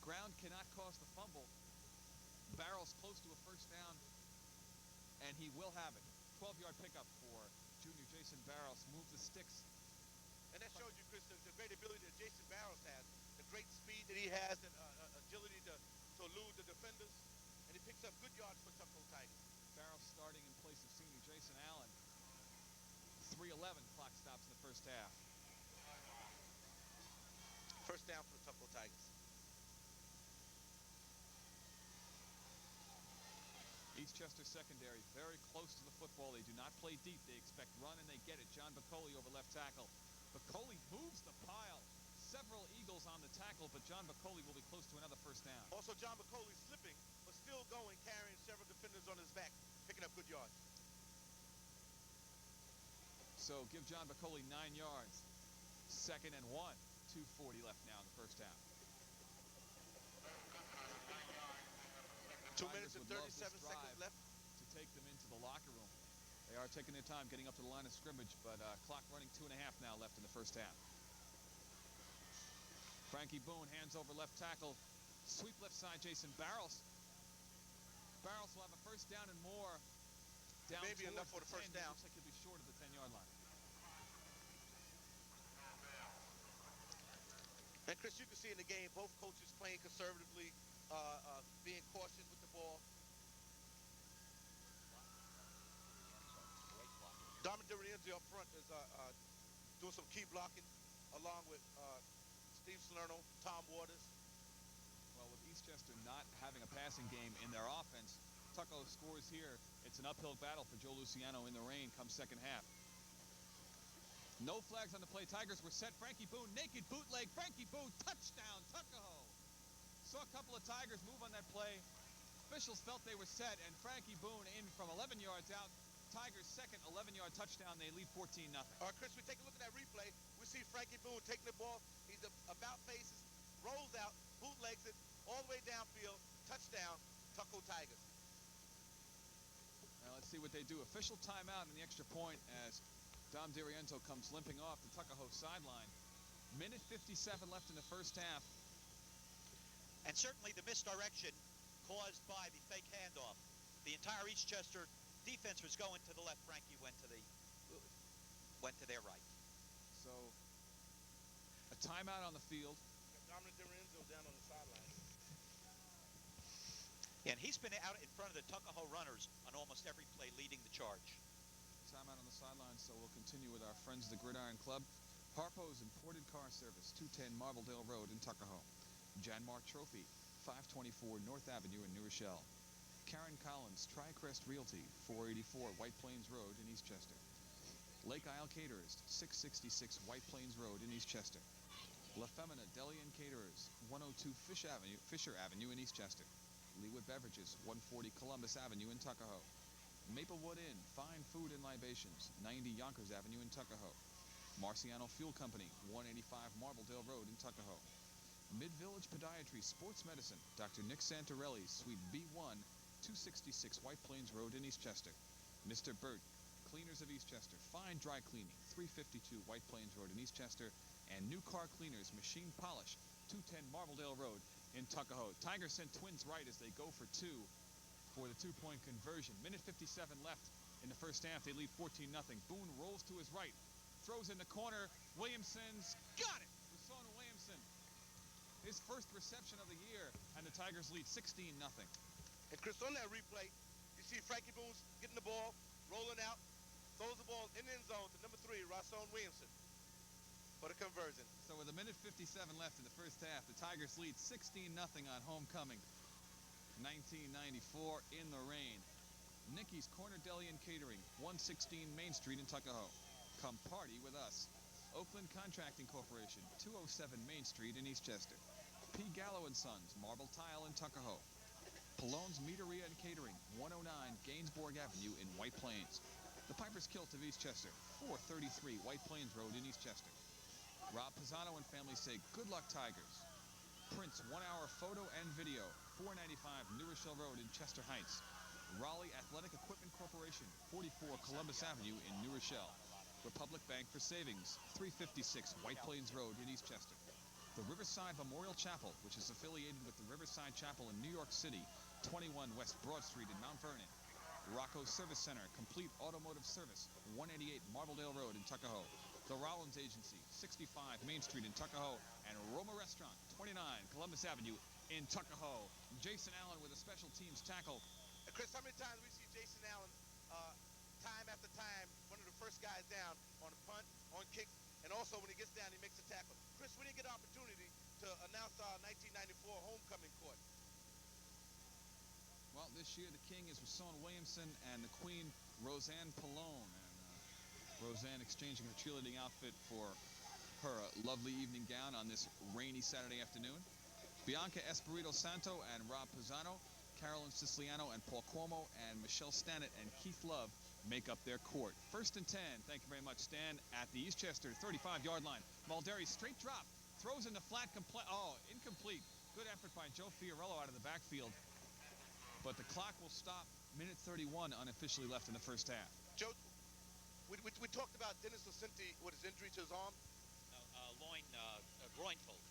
Ground cannot cause the fumble. Barrows close to a 1st down, and he will have it. 12-yard pickup for junior Jason Barrows. Move the sticks. And that shows you, Chris, the great ability that Jason Barrows has, the great speed that he has, and agility to elude the defenders, and he picks up good yards for Tuckahoe Tigers. Barrows starting in place of senior Jason Allen. 3:11 clock stops in the first half. 1st down for the Tuckahoe Tigers. Eastchester secondary very close to the football. They do not play deep. They expect run, and they get it. John Bacoli over left tackle. Bacoli moves the pile. Several Eagles on the tackle, but John Bacoli will be close to another 1st down. Also, John Bacoli slipping, but still going, carrying several defenders on his back, picking up good yards. So give John Bacoli 9 yards. 2nd and 1. 2:40 left now in the first half. 2 minutes and 37 seconds left to take them into the locker room. They are taking their time getting up to the line of scrimmage, but clock running 2.5 now left in the first half. Frankie Boone hands over left tackle. Sweep left side, Jason Barrows. Barrows will have a 1st down and more. Down maybe enough for the 10. 1st down. Looks like he'll be short of the 10-yard line. And Chris, you can see in the game, both coaches playing conservatively, being cautious with the ball. Dominic DiRienzo up front is doing some key blocking, along with Steve Salerno, Tom Waters. Well, with Eastchester not having a passing game in their offense, Tuckahoe scores here. It's an uphill battle for Joe Luciano in the rain come second half. No flags on the play. Tigers were set. Frankie Boone, naked bootleg. Frankie Boone, touchdown, Tuckahoe. Saw a couple of Tigers move on that play. Officials felt they were set, and Frankie Boone in from 11 yards out. Tigers' second 11-yard touchdown. They lead 14-0. All right, Chris, we take a look at that replay. We see Frankie Boone taking the ball. He's about faces, rolls out, bootlegs it all the way downfield. Touchdown, Tuckahoe Tigers. Now let's see what they do. Official timeout and the extra point as Dom DiRienzo comes limping off the Tuckahoe sideline. Minute 57 left in the first half. And certainly the misdirection caused by the fake handoff. The entire Eastchester defense was going to the left. Frankie went to their right. So a timeout on the field. Dominic DiRienzo down on the sideline. And he's been out in front of the Tuckahoe runners on almost every play, leading the charge. Timeout on the sideline, so we'll continue with our friends of the Gridiron Club. Harpo's Imported Car Service, 210 Marbledale Road in Tuckahoe. Janmark Trophy, 524 North Avenue in New Rochelle. Karen Collins, Tricrest Realty, 484 White Plains Road in Eastchester. Lake Isle Caterers, 666 White Plains Road in Eastchester. La Femina Deli and Caterers, 102 Fisher Avenue in Eastchester. Leewood Beverages, 140 Columbus Avenue in Tuckahoe. Maplewood Inn, fine food and libations, 90 Yonkers Avenue in Tuckahoe. Marciano Fuel Company, 185 Marbledale Road in Tuckahoe. Mid-Village Podiatry Sports Medicine, Dr. Nick Santorelli, Suite B1, 266 White Plains Road in Eastchester. Mr. Burt, Cleaners of Eastchester, fine dry cleaning, 352 White Plains Road in Eastchester. And New Car Cleaners, Machine Polish, 210 Marbledale Road in Tuckahoe. Tigers send twins right as they go for two for the two-point conversion. Minute 57 left in the first half. They lead 14-0. Boone rolls to his right, throws in the corner. Williamson's got it. Rashawn Williamson, his first reception of the year, and the Tigers lead 16-0. And Chris, on that replay, you see Frankie Boone getting the ball, rolling out, throws the ball in the end zone to number 3, Rashawn Williamson, for the conversion. So with a minute 57 left in the first half, the Tigers lead 16-0 on homecoming. 1994 in the rain. Nicky's Corner Deli and Catering, 116 Main Street in Tuckahoe. Come party with us. Oakland Contracting Corporation, 207 Main Street in Eastchester. P. Gallo & Sons, Marble Tile in Tuckahoe. Palone's Meaderia and Catering, 109 Gainsbourg Avenue in White Plains. The Piper's Kilt of Eastchester, 433 White Plains Road in Eastchester. Rob Pisano and family say, good luck, Tigers. Prince 1-hour photo and video, 495 New Rochelle Road in Chester Heights. Raleigh Athletic Equipment Corporation, 44 Columbus Avenue in New Rochelle. Republic Bank for Savings, 356 White Plains Road in Eastchester. The Riverside Memorial Chapel, which is affiliated with the Riverside Chapel in New York City, 21 West Broad Street in Mount Vernon. Rocco Service Center, complete automotive service, 188 Marbledale Road in Tuckahoe. The Rollins Agency, 65 Main Street in Tuckahoe, and Roma Restaurant, 29 Columbus Avenue in Tuckahoe. Jason Allen with a special teams tackle. And Chris, how many times we see Jason Allen, time after time, one of the first guys down on a punt, on kick, and also when he gets down, he makes a tackle. Chris, we didn't get an opportunity to announce our 1994 homecoming court. Well, this year the king is Rashawn Williamson and the queen Roseanne Pallone. Roseanne exchanging her cheerleading outfit for her lovely evening gown on this rainy Saturday afternoon. Bianca Espirito Santo and Rob Pisano, Carolyn Siciliano and Paul Cuomo, and Michelle Stannett and Keith Love make up their court. 1st and 10. Thank you very much, Stan, at the Eastchester 35-yard line. Malderi straight drop, throws in the flat, incomplete. Good effort by Joe Fiorello out of the backfield. But the clock will stop. Minute 31 unofficially left in the first half. Joe, we talked about Dennis Lucenti with his injury to his arm. Groin fold.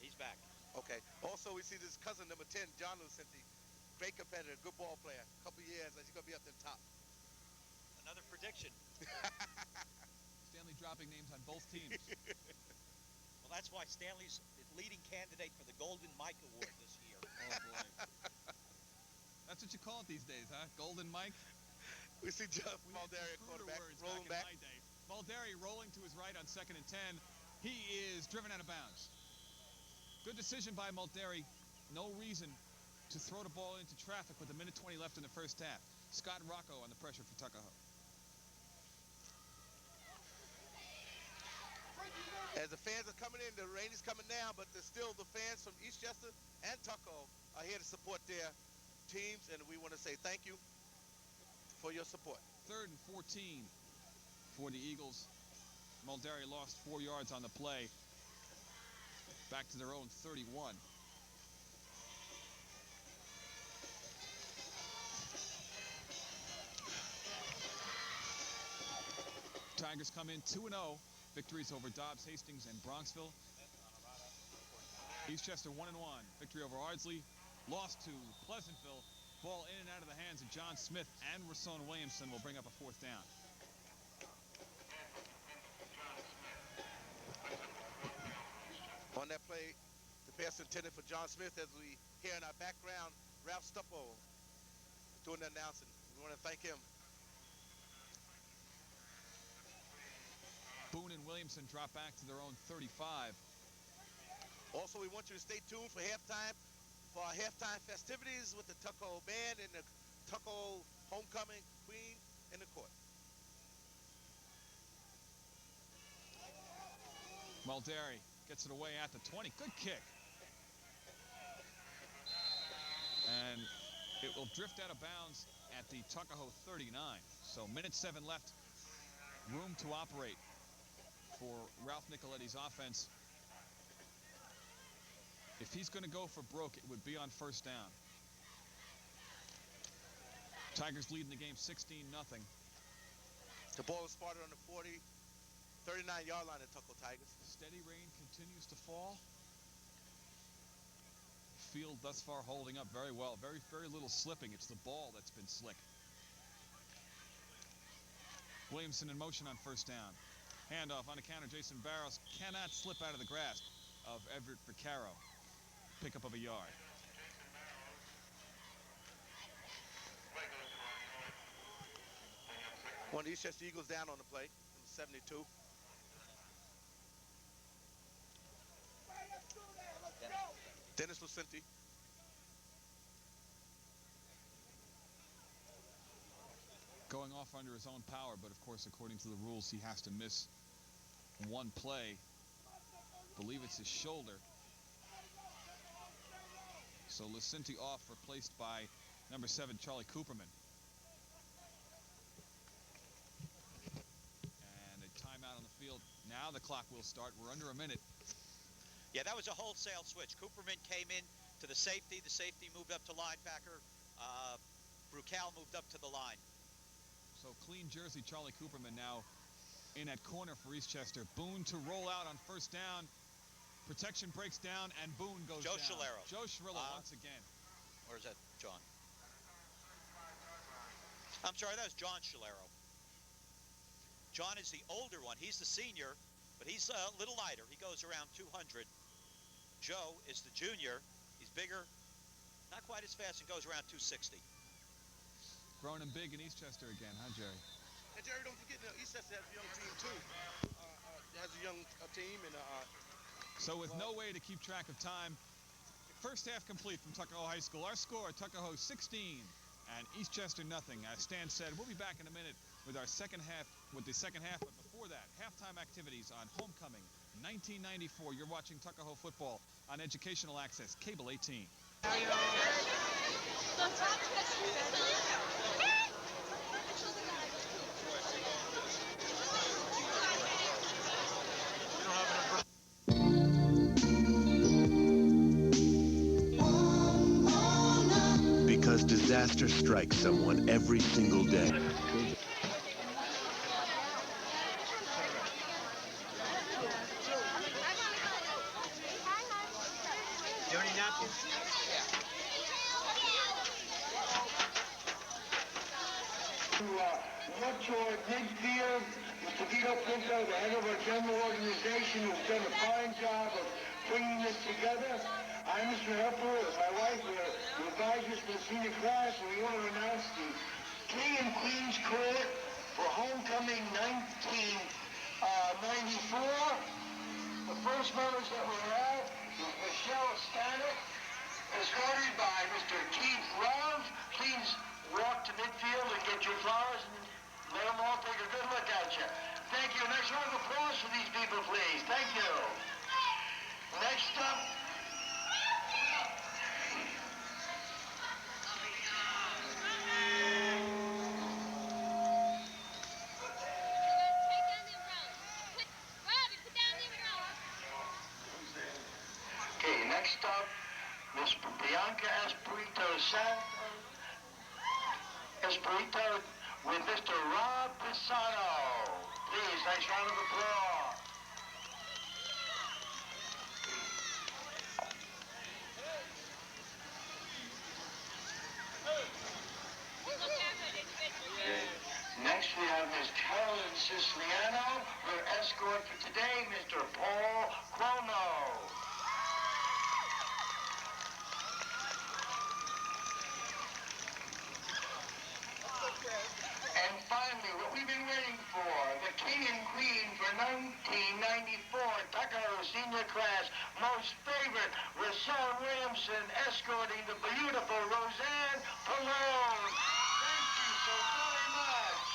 He's back. Okay. Also, we see this cousin, number 10, John Lucenti. Great competitor, good ball player. A couple years, he's going to be up to the top. Another prediction. Stanley dropping names on both teams. Well, That's why Stanley's the leading candidate for the Golden Mike Award this year. Oh, boy. That's what you call it these days, huh? Golden Mike? We see Jeff We had Mulderry, some cruder quarterback, words rolling back back. in my day. Mulderry rolling to his right on 2nd and 10. He is driven out of bounds. Good decision by Mulderry. No reason to throw the ball into traffic with 1:20 left in the first half. Scott Rocco on the pressure for Tuckahoe. As the fans are coming in, the rain is coming down, but there's still the fans from Eastchester and Tuckahoe are here to support their teams, and we want to say thank you for your support. 3rd and 14 for the Eagles. Mulderry lost 4 yards on the play. Back to their own 31. Tigers come in 2-0. Victories over Dobbs, Hastings, and Bronxville. Eastchester 1-1. Victory over Ardsley. Lost to Pleasantville. Ball in and out of the hands of John Smith and Rashawn Williamson will bring up a 4th down. On that play, the pass intended for John Smith, as we hear in our background, Ralph Stuppo doing the announcing. We want to thank him. Boone and Williamson drop back to their own 35. Also, we want you to stay tuned for halftime, for our halftime festivities with the Tuckahoe Band and the Tuckahoe Homecoming Queen in the court. Mulderry gets it away at the 20. Good kick. And it will drift out of bounds at the Tuckahoe 39. So 1:07 left. Room to operate for Ralph Nicoletti's offense. If he's going to go for broke, it would be on 1st down. Tigers leading the game 16-0. The ball is spotted on the 39-yard line at Tuckahoe Tigers. Steady rain continues to fall. Field thus far holding up very well. Very little slipping. It's the ball that's been slick. Williamson in motion on 1st down. Handoff on a counter. Jason Barros cannot slip out of the grasp of Everett Vaccaro. Pickup of a yard. One of the Eastchester Eagles down on the play, 72. Dennis Lucenti. Going off under his own power, but of course, according to the rules, he has to miss one play. I believe it's his shoulder. So Lucenti off, replaced by number 7, Charlie Cooperman. And a timeout on the field. Now the clock will start. We're under a minute. Yeah, that was a wholesale switch. Cooperman came in to the safety. The safety moved up to linebacker. Brucal moved up to the line. So clean jersey, Charlie Cooperman now in at corner for Eastchester. Boone to roll out on 1st down. Protection breaks down, and Boone goes Joe down. Scalero. Joe Scalero once again. Or is that John? I'm sorry, that was John Scalero. John is the older one. He's the senior, but he's a little lighter. He goes around 200. Joe is the junior. He's bigger, not quite as fast, and goes around 260. Growing and big in Eastchester again, huh, Jerry? And Jerry, don't forget, Eastchester has a young team too. Has a young team, and so with no way to keep track of time, first half complete from Tuckahoe High School. Our score: Tuckahoe 16 and Eastchester nothing. As Stan said, we'll be back in a minute with our second half. But before that, halftime activities on Homecoming 1994. You're watching Tuckahoe football on Educational Access, Cable 18. Because disaster strikes someone every single day. much toward midfield. Mr. Vito Pinto, the head of our general organization, who's done a fine job of bringing this together. I'm Mr. Hepper, and my wife, we're advisors for the senior class, and we want to announce the King and Queen's Court for homecoming 1994. The first members that we have is Michelle Stanek, escorted by Mr. Keith Love. Please walk to midfield and get your flowers and let them all take a good look at you. Thank you. Next round of applause for these people, please. Thank you. Next up. Okay, next up, Miss Bianca Espirito with Mr. Rob Pisano. Please, nice round of applause. Next we have Miss Carolyn Siciliano, her escort for today, Mr. Paul Cuomo. And finally, what we've been waiting for, the King and Queen for 1994 Tuckahoe Senior Class, most favorite, Rashawn Williamson, escorting the beautiful Roseanne Pallone. Thank you so very much.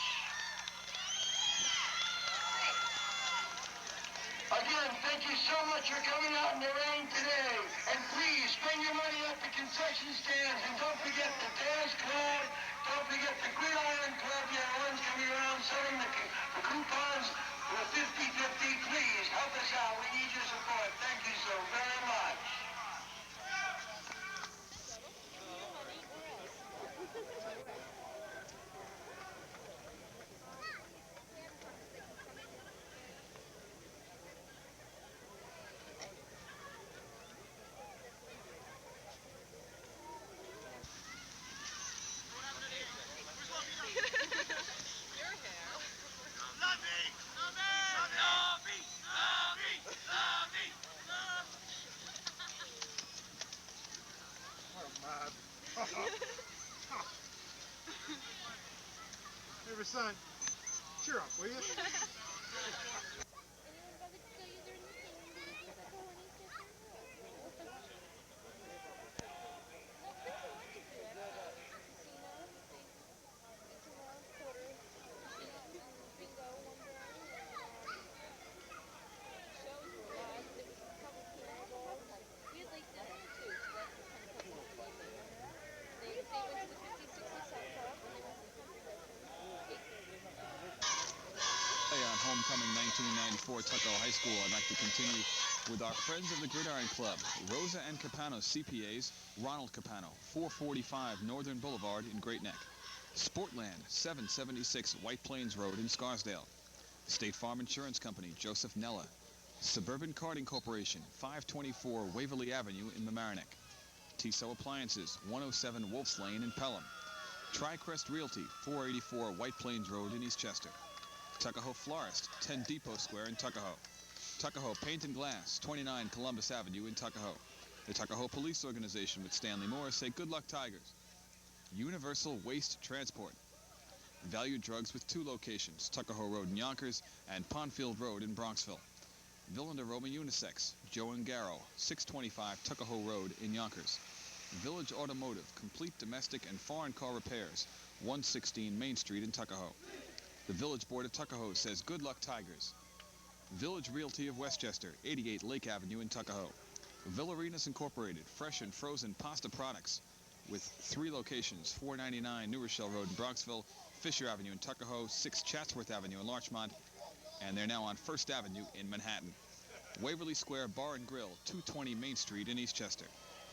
Again, thank you so much for coming out in the rain today. And please, spend your money at the concession stands. And don't forget the Dance Club. Don't forget the Gridiron Club. Your one's coming around selling the coupons for the 50-50. Please, help us out. We need your support. Thank you so very much. Hey, son, cheer up, will you? On homecoming 1994 Tuckahoe High School, I'd like to continue with our friends of the Gridiron Club, Rosa and Capano CPAs, Ronald Capano, 445 Northern Boulevard in Great Neck. Sportland, 776 White Plains Road in Scarsdale. State Farm Insurance Company, Joseph Nella. Suburban Carding Corporation, 524 Waverly Avenue in Mamaroneck. Tissot Appliances, 107 Wolf's Lane in Pelham. Tricrest Realty, 484 White Plains Road in Eastchester. Tuckahoe Florist, 10 Depot Square in Tuckahoe. Tuckahoe Paint and Glass, 29 Columbus Avenue in Tuckahoe. The Tuckahoe Police Organization with Stanley Moore say good luck Tigers. Universal Waste Transport. Value Drugs with 2 locations, Tuckahoe Road in Yonkers and Pondfield Road in Bronxville. Villa de Roma Unisex, Joe and Garrow, 625 Tuckahoe Road in Yonkers. Village Automotive, complete domestic and foreign car repairs, 116 Main Street in Tuckahoe. The Village Board of Tuckahoe says good luck Tigers. Village Realty of Westchester, 88 Lake Avenue in Tuckahoe. Villarinas Incorporated, fresh and frozen pasta products with 3 locations, 499 New Rochelle Road in Bronxville, Fisher Avenue in Tuckahoe, 6 Chatsworth Avenue in Larchmont, and they're now on 1st Avenue in Manhattan. Waverly Square Bar and Grill, 220 Main Street in Eastchester.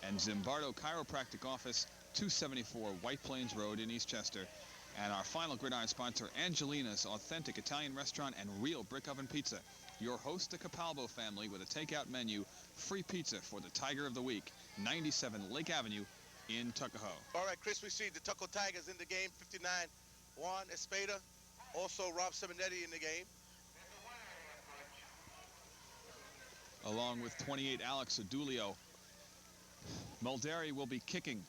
And Zimbardo Chiropractic Office, 274 White Plains Road in Eastchester. And our final Gridiron sponsor, Angelina's Authentic Italian Restaurant and Real Brick Oven Pizza. Your host, the Capalbo family, with a takeout menu, free pizza for the Tiger of the Week, 97 Lake Avenue in Tuckahoe. All right, Chris, we see the Tuckahoe Tigers in the game, 59, Juan Espada. Also, Rob Simonetti in the game. Along with 28, Alex Adulio. Mulderi will be kicking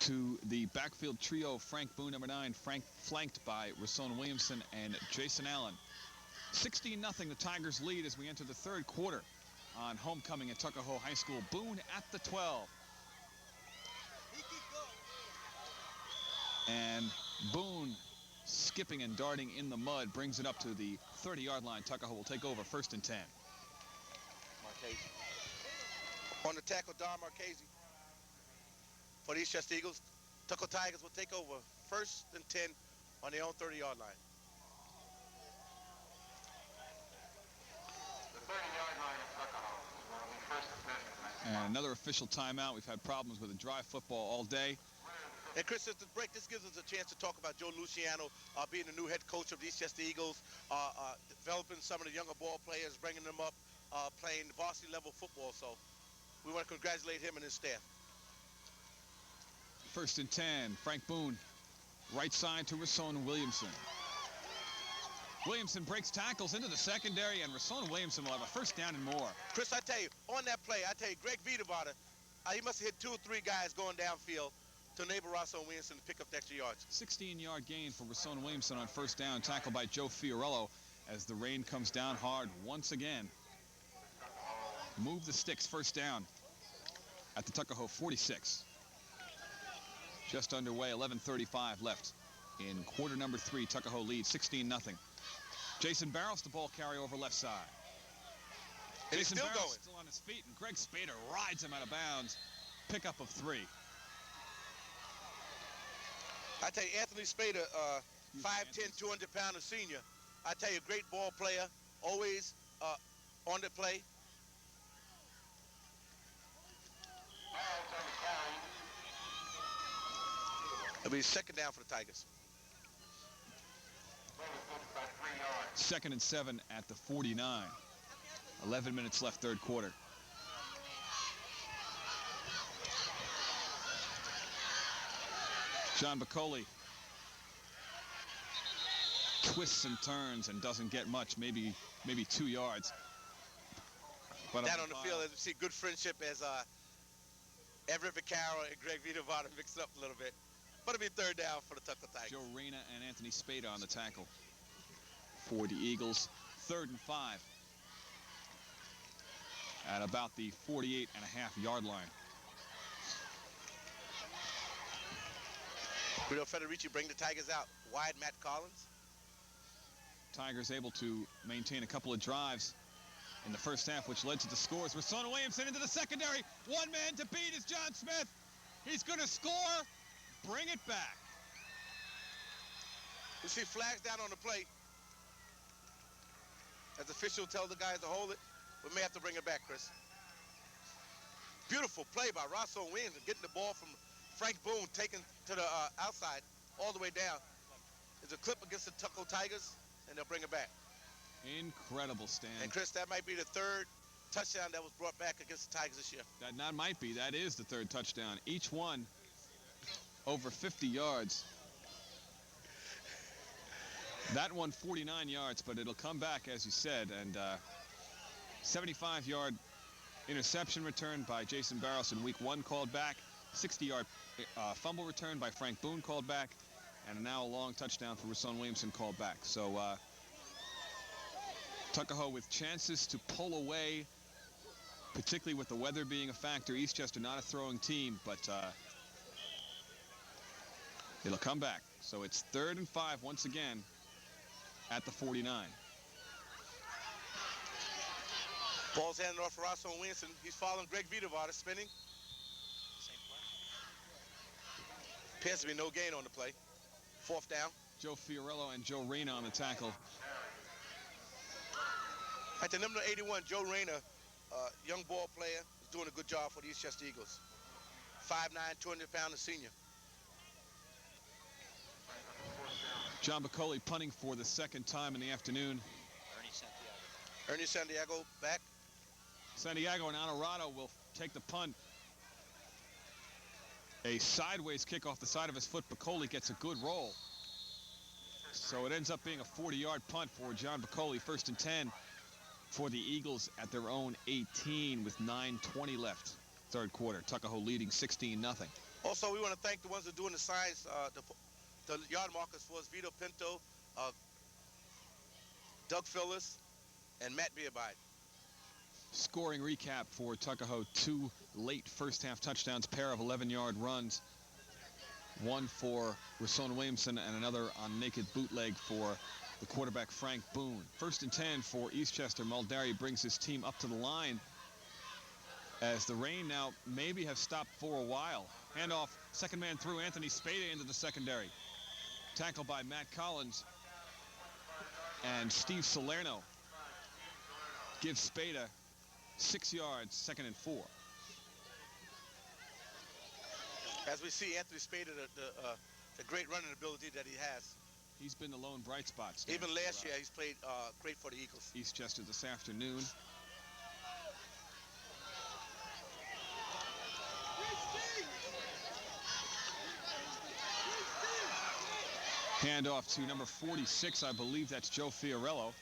to the backfield trio. Frank Boone, number 9, flanked by Rasson Williamson and Jason Allen. 16-0, the Tigers lead as we enter the third quarter on homecoming at Tuckahoe High School. Boone at the 12. And Boone, skipping and darting in the mud, brings it up to the 30-yard line. Tuckahoe will take over, 1st and 10. Marchese. On the tackle, Don Marchese. For the Eastchester Eagles, Tuckahoe Tigers will take over, 1st and 10 on their own 30-yard line. The 30-yard line of Tuckahoe will be 1st and 10. And another official timeout. We've had problems with a dry football all day. And Chris, at the break, this gives us a chance to talk about Joe Luciano being the new head coach of the Eastchester Eagles, developing some of the younger ball players, bringing them up, playing varsity level football. So we want to congratulate him and his staff. 1st and 10, Frank Boone, right side to Rasson Williamson. Williamson breaks tackles into the secondary, and Rasson Williamson will have a 1st down and more. Chris, I tell you, on that play, Greg Vidavarta, he must have hit 2 or 3 guys going downfield to enable Rasson Williamson to pick up the extra yards. 16-yard gain for Rasson Williamson on 1st down, tackled by Joe Fiorello as the rain comes down hard once again. Move the sticks, 1st down at the Tuckahoe 46. Just underway, 11:35 left in quarter number 3. Tuckahoe leads 16-0. Jason Barros, the ball carrier over left side. And Jason he's still Barros going. still on his feet, and Greg Spader rides him out of bounds. Pickup of 3. I tell you, Anthony Spader, 5'10", 200-pounder senior. I tell you, great ball player, always on the play. It'll be 2nd down for the Tigers. 2nd and 7 at the 49. 11 minutes left, third quarter. John Bacoli twists and turns and doesn't get much, maybe 2 yards. But down on the field, as we see good friendship as Everett Vaccaro and Greg Vidavarta mix it up a little bit. But it'll be 3rd down for the Tuckahoe Tigers. Joe Reyna and Anthony Spader on the tackle for the Eagles. 3rd and 5 at about the 48.5-yard line. Guido Federici bring the Tigers out. Wide Matt Collins. Tigers able to maintain a couple of drives in the 1st half, which led to the scores. Rasson Williamson into the secondary. One man to beat is John Smith. He's going to score. Bring it back. We see flags down on the play. As officials tell the guys to hold it, we may have to bring it back, Chris. Beautiful play by Rasson Williamson, getting the ball from Frank Boone, taken to the outside, all the way down. There's a clip against the Tuckahoe Tigers, and they'll bring it back. Incredible, Stan. And Chris, that might be the 3rd touchdown that was brought back against the Tigers this year. That not might be. That is the 3rd touchdown. Each one over 50 yards. That one 49 yards, but it'll come back, as you said, and 75-yard interception return by Jason Barros in week 1 called back. 60-yard fumble return by Frank Boone called back, and now a long touchdown for Rasson Williamson called back. So Tuckahoe with chances to pull away, particularly with the weather being a factor. Eastchester not a throwing team, but it'll come back. So it's 3rd and 5 once again at the 49. Ball's handed off for Rasson Williamson. He's following Greg Vidavarta, spinning. Same play. Appears to be no gain on the play. 4th down. Joe Fiorello and Joe Reyna on the tackle. At the number 81, Joe Reyna, young ball player, is doing a good job for the Eastchester Eagles. 5'9", 200-pounder senior. John Bacoli punting for the 2nd time in the afternoon. Ernie Santiago back. Santiago and Honorado will take the punt. A sideways kick off the side of his foot. Bacoli gets a good roll. So it ends up being a 40-yard punt for John Piccoli. 1st and 10 for the Eagles at their own 18 with 9:20 left. Third quarter. Tuckahoe leading 16-0. Also, we want to thank the ones that are doing the signs, the yard markers for us, Vito Pinto, Doug Phillips, and Matt Beerbide. Scoring recap for Tuckahoe. 2 late first-half touchdowns, pair of 11-yard runs. One for Rashawn Williamson and another on naked bootleg for the quarterback Frank Boone. 1st and 10 for Eastchester. Mulderry brings his team up to the line as the rain now maybe have stopped for a while. Handoff, second man through, Anthony Spada into the secondary. Tackled by Matt Collins. And Steve Salerno gives Spada 6 yards, 2nd and 4. As we see Anthony Spada, the great running ability that he has. He's been the lone bright spot. Even last year, he's played great for the Eagles. Eastchester this afternoon. Handoff to number 46, I believe that's Joe Fiorello.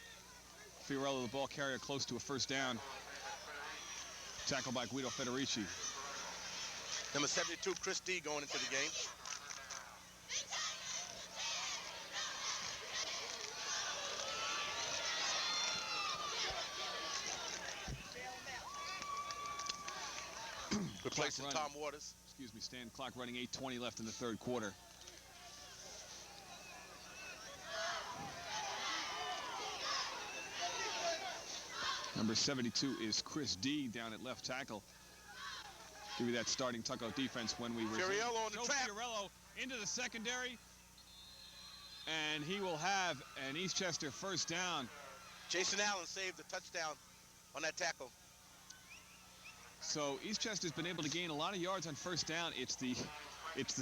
Fiorello, the ball carrier, close to a first down. Tackled by Guido Federici. Number 72, Chris D, going into the game. Replacing Tom Waters. Excuse me, Stan. Clock running, 8:20 left in the third quarter. Number 72 is Chris D down at left tackle. Give you that starting Tuckahoe defense when we resume. Fiorello on the trap. Fiorello into the secondary. And he will have an Eastchester first down. Jason Allen saved the touchdown on that tackle. So Eastchester's been able to gain a lot of yards on first down. It's the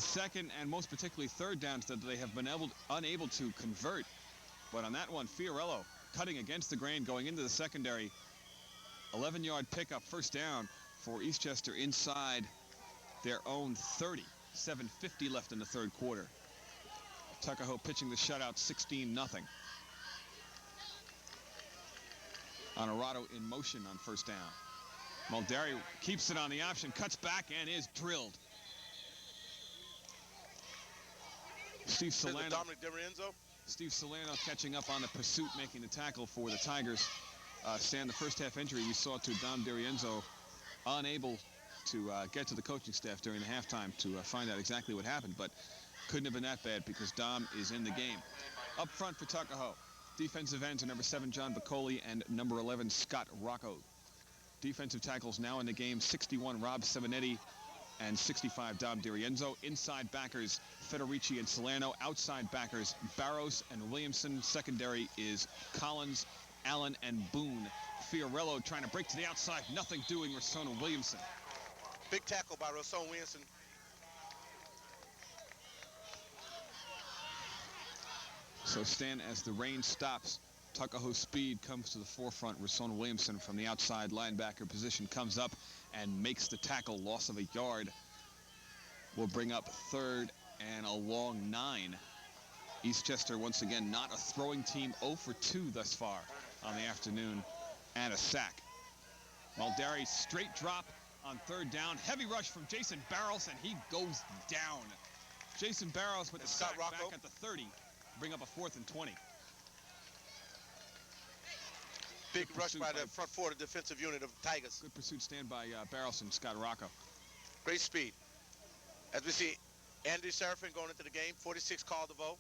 second and most particularly third downs that they have been unable to convert. But on that one, Fiorello cutting against the grain, going into the secondary. 11-yard pickup, first down for Eastchester inside their own 30. 7:50 left in the third quarter. Tuckahoe pitching the shutout, 16-0. Honorado in motion on first down. Mulderry keeps it on the option, cuts back, and is drilled. Steve Salerno. Steve Salerno catching up on the pursuit, making the tackle for the Tigers. Stan, the first half injury we saw to Dom DiRienzo, unable to get to the coaching staff during the halftime to find out exactly what happened, but couldn't have been that bad because Dom is in the game. Up front for Tuckahoe, defensive ends are number 7, John Piccoli, and number 11, Scott Rocco. Defensive tackles now in the game, 61, Rob Simonetti, and 65, Dom DiRienzo. Inside backers, Federici and Salerno. Outside backers, Barros and Williamson. Secondary is Collins, Allen, and Boone. Fiorello trying to break to the outside, nothing doing, Rashawn Williamson. Big tackle by Rashawn Williamson. So Stan, as the rain stops, Tuckahoe speed comes to the forefront. Rashawn Williamson from the outside linebacker position comes up and makes the tackle. Loss of a yard will bring up 3rd and a long 9. Eastchester once again not a throwing team, 0 for 2 thus far on the afternoon, and a sack. Mulderry straight drop on 3rd down. Heavy rush from Jason Barros, and he goes down. Jason Barros with the sack back at the 30. Bring up a 4th and 20. Big rush by the front 4 of the defensive unit of Tigers. Good pursuit stand by Barros and Scott Rocco. Great speed. As we see, Andy Serafin going into the game, 46 Carl DeVoe.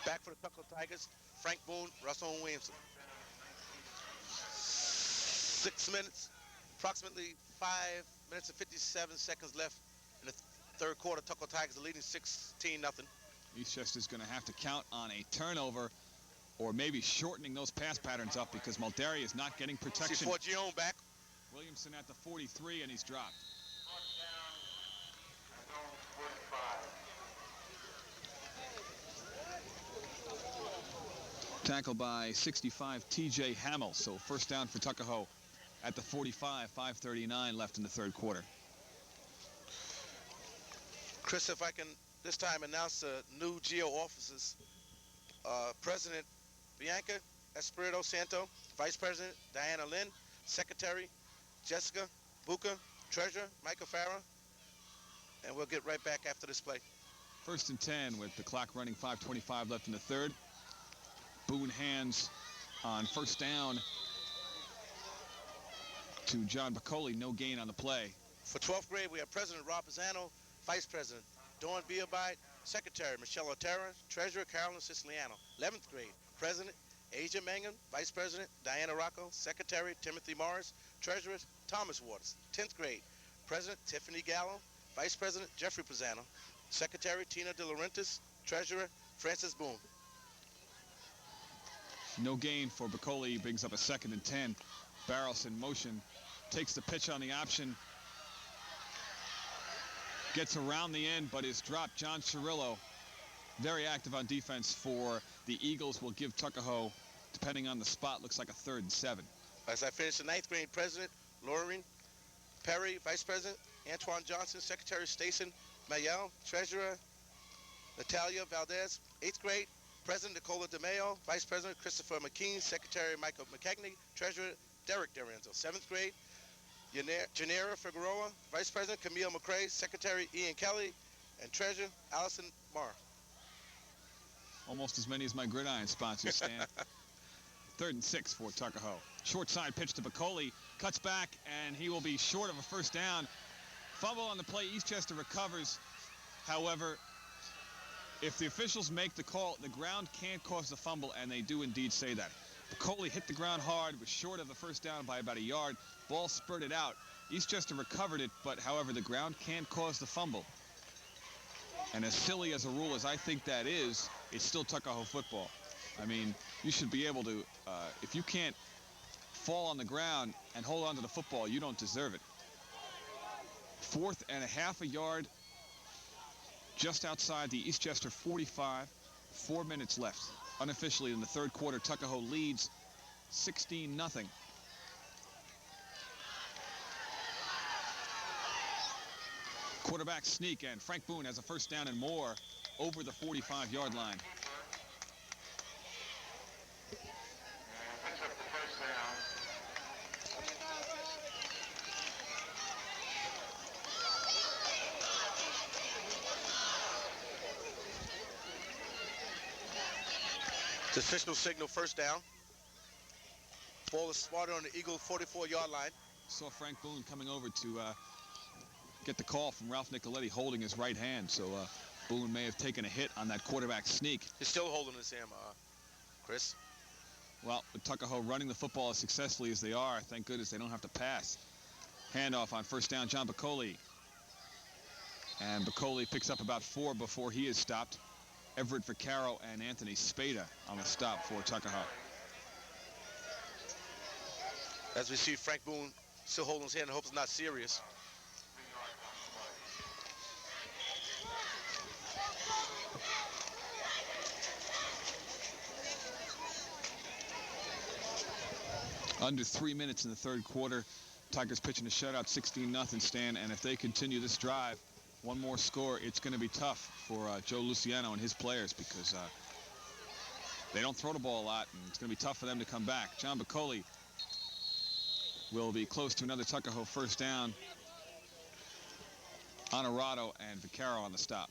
Back for the Tuckahoe Tigers, Frank Boone, Rashawn Williamson. 6 minutes, approximately 5 minutes and 57 seconds left in the third quarter. Tuckahoe Tigers are leading 16-0. Eastchester's going to have to count on a turnover or maybe shortening those pass patterns up because Mulderry is not getting protection. See Forgione back. Williamson at the 43, and he's dropped. Tackled by 65, T.J. Hamill. So first down for Tuckahoe at the 45, 5:39 left in the third quarter. Chris, if I can this time announce the new GEO officers. President Bianca Espirito Santo, Vice President Diana Lynn, Secretary Jessica Buca, Treasurer Michael Farah, and we'll get right back after this play. 1st and 10 with the clock running, 5:25 left in the third. Boone hands on 1st down to John Bacoli. No gain on the play. For 12th grade, we have President Rob Pisano, Vice President Dawn Beabite, Secretary Michelle Otero, Treasurer Carolyn Siciliano. 11th grade, President Asia Mangan, Vice President Diana Rocco, Secretary Timothy Morris, Treasurer Thomas Waters. 10th grade, President Tiffany Gallo, Vice President Jeffrey Pisano, Secretary Tina De Laurentiis, Treasurer Francis Boone. No gain for Bacoli, brings up a 2nd and 10. Barros in motion, takes the pitch on the option, gets around the end, but is dropped. John Cirillo, very active on defense for the Eagles, will give Tuckahoe, depending on the spot, looks like a 3rd and 7. As I finish, the 9th grade, President Lauren Perry, Vice President Antoine Johnson, Secretary Stacey Mayel, Treasurer Natalia Valdez. 8th grade, President Nicola DeMeo, Vice President Christopher McKean, Secretary Michael McKegney, Treasurer Derek D'Arenzo. 7th grade, Janera Figueroa, Vice President Camille McCrae, Secretary Ian Kelly, and Treasurer Allison Marr. Almost as many as my gridiron sponsors, Stan. 3rd and 6 for Tuckahoe. Short side pitch to Bacoli, cuts back, and he will be short of a 1st down. Fumble on the play, Eastchester recovers. However, if the officials make the call, the ground can't cause the fumble, and they do indeed say that. Bacoli hit the ground hard, was short of the 1st down by about a yard. Ball spurted out. Eastchester recovered it, but however, the ground can't cause the fumble. And as silly as a rule as I think that is, it's still Tuckahoe football. I mean, you should be able to, if you can't fall on the ground and hold on to the football, you don't deserve it. 4th and a half a yard, just outside the Eastchester 45. 4 minutes left. Unofficially in the 3rd quarter, Tuckahoe leads 16-0. Quarterback sneak, and Frank Boone has a 1st down and more over the 45-yard line. The official signal 1st down. Ball is spotted on the Eagle 44-yard line. Saw Frank Boone coming over to get the call from Ralph Nicoletti holding his right hand, so Boone may have taken a hit on that quarterback sneak. He's still holding his hand, Chris. Well, with Tuckahoe running the football as successfully as they are, thank goodness they don't have to pass. Handoff on 1st down, John Bacoli. And Bacoli picks up about 4 before he is stopped. Everett Vaccaro and Anthony Spada on the stop for Tuckahoe. As we see Frank Boone still holding his hand and hope it's not serious. Under 3 minutes in the 3rd quarter. Tigers pitching a shutout, 16-0, Stan. And if they continue this drive, one more score, it's going to be tough for Joe Luciano and his players because they don't throw the ball a lot, and it's going to be tough for them to come back. John Bacoli will be close to another Tuckahoe 1st down. Honorado and Vaccaro on the stop.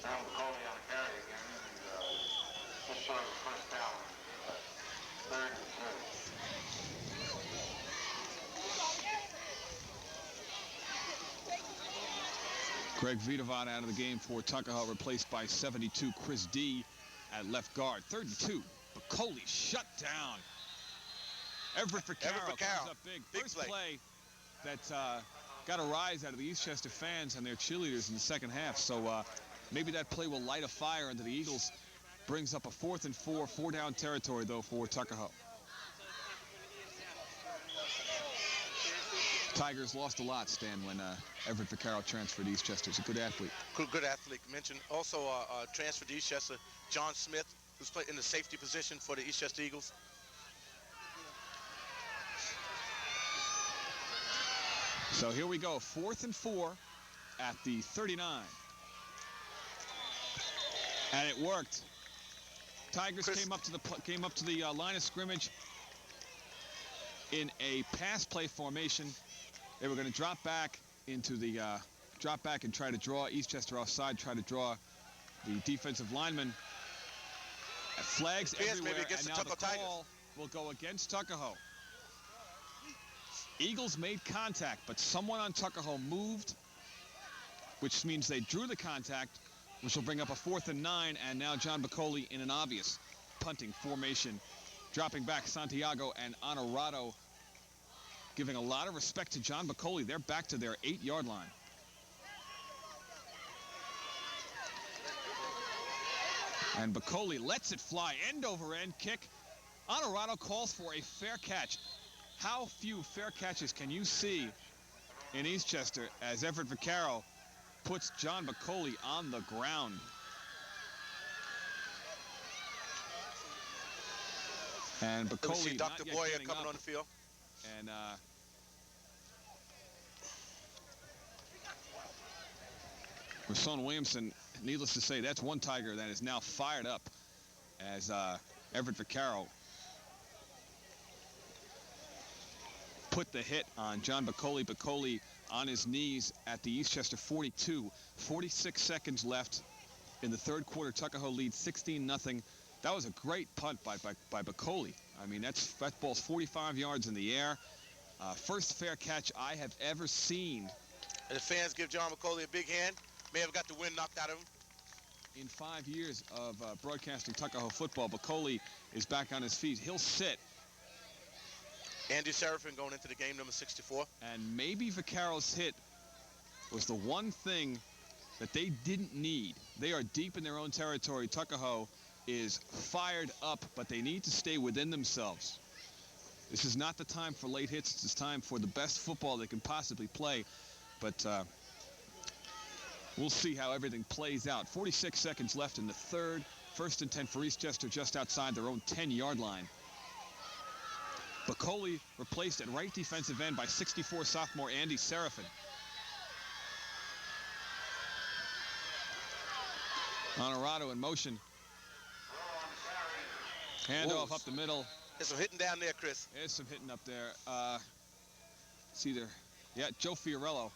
Now Bacoli on the carry again, just short of the 1st down, 3rd and 2. Greg Vidovat out of the game for Tuckahoe, replaced by 72 Chris D at left guard. 3rd and 2. Bacoli shut down. Everett Vaccaro comes up big. First play that got a rise out of the Eastchester fans and their cheerleaders in the 2nd half. So maybe that play will light a fire into the Eagles. Brings up a 4th and 4, 4-down territory though for Tuckahoe. Tigers lost a lot, Stan, when Everett Vaccaro transferred to Eastchester. He's a good athlete. Good athlete. Mentioned also transferred to Eastchester, John Smith, who's played in the safety position for the Eastchester Eagles. So here we go, 4th and 4 at the 39. And it worked. Tigers came up to the line of scrimmage in a pass play formation. They were going to drop back into the and try to draw Eastchester offside, try to draw the defensive lineman. Flags everywhere, and now the call will go against Tuckahoe. Eagles made contact, but someone on Tuckahoe moved, which means they drew the contact, which will bring up a 4th and 9, and now John Bacoli in an obvious punting formation, dropping back Santiago and Honorado, giving a lot of respect to John Bacoli. They're back to their 8-yard line. And Bacoli lets it fly, end-over-end kick. Honorado calls for a fair catch. How few fair catches can you see in Eastchester as Everett Vaccaro puts John Bacoli on the ground? And Bacoli see Dr. Boyer coming on the field. And Rashawn Williamson, needless to say, that's one Tiger that is now fired up as Everett Vaccaro put the hit on John Bacoli. Bacoli on his knees at the Eastchester 42. 46 seconds left in the third quarter. Tuckahoe leads 16-0. That was a great punt by Bacoli. I mean, that ball's 45 yards in the air. First fair catch I have ever seen. And the fans give John Bacoli a big hand. May have got the wind knocked out of him. In 5 years of broadcasting Tuckahoe football, Bacoli is back on his feet. He'll sit. Andy Serafin going into the game, number 64. And maybe Vaccaro's hit was the one thing that they didn't need. They are deep in their own territory. Tuckahoe is fired up, but they need to stay within themselves. This is not the time for late hits. It's time for the best football they can possibly play. But we'll see how everything plays out. 46 seconds left in the third. 1st and 10 for Eastchester, just outside their own 10-yard line. Bacoli replaced at right defensive end by 64 sophomore Andy Serafin. Honorado in motion. Handoff up the middle. There's some hitting down there, Chris. There's some hitting up there. It's either, yeah, Joe Fiorello,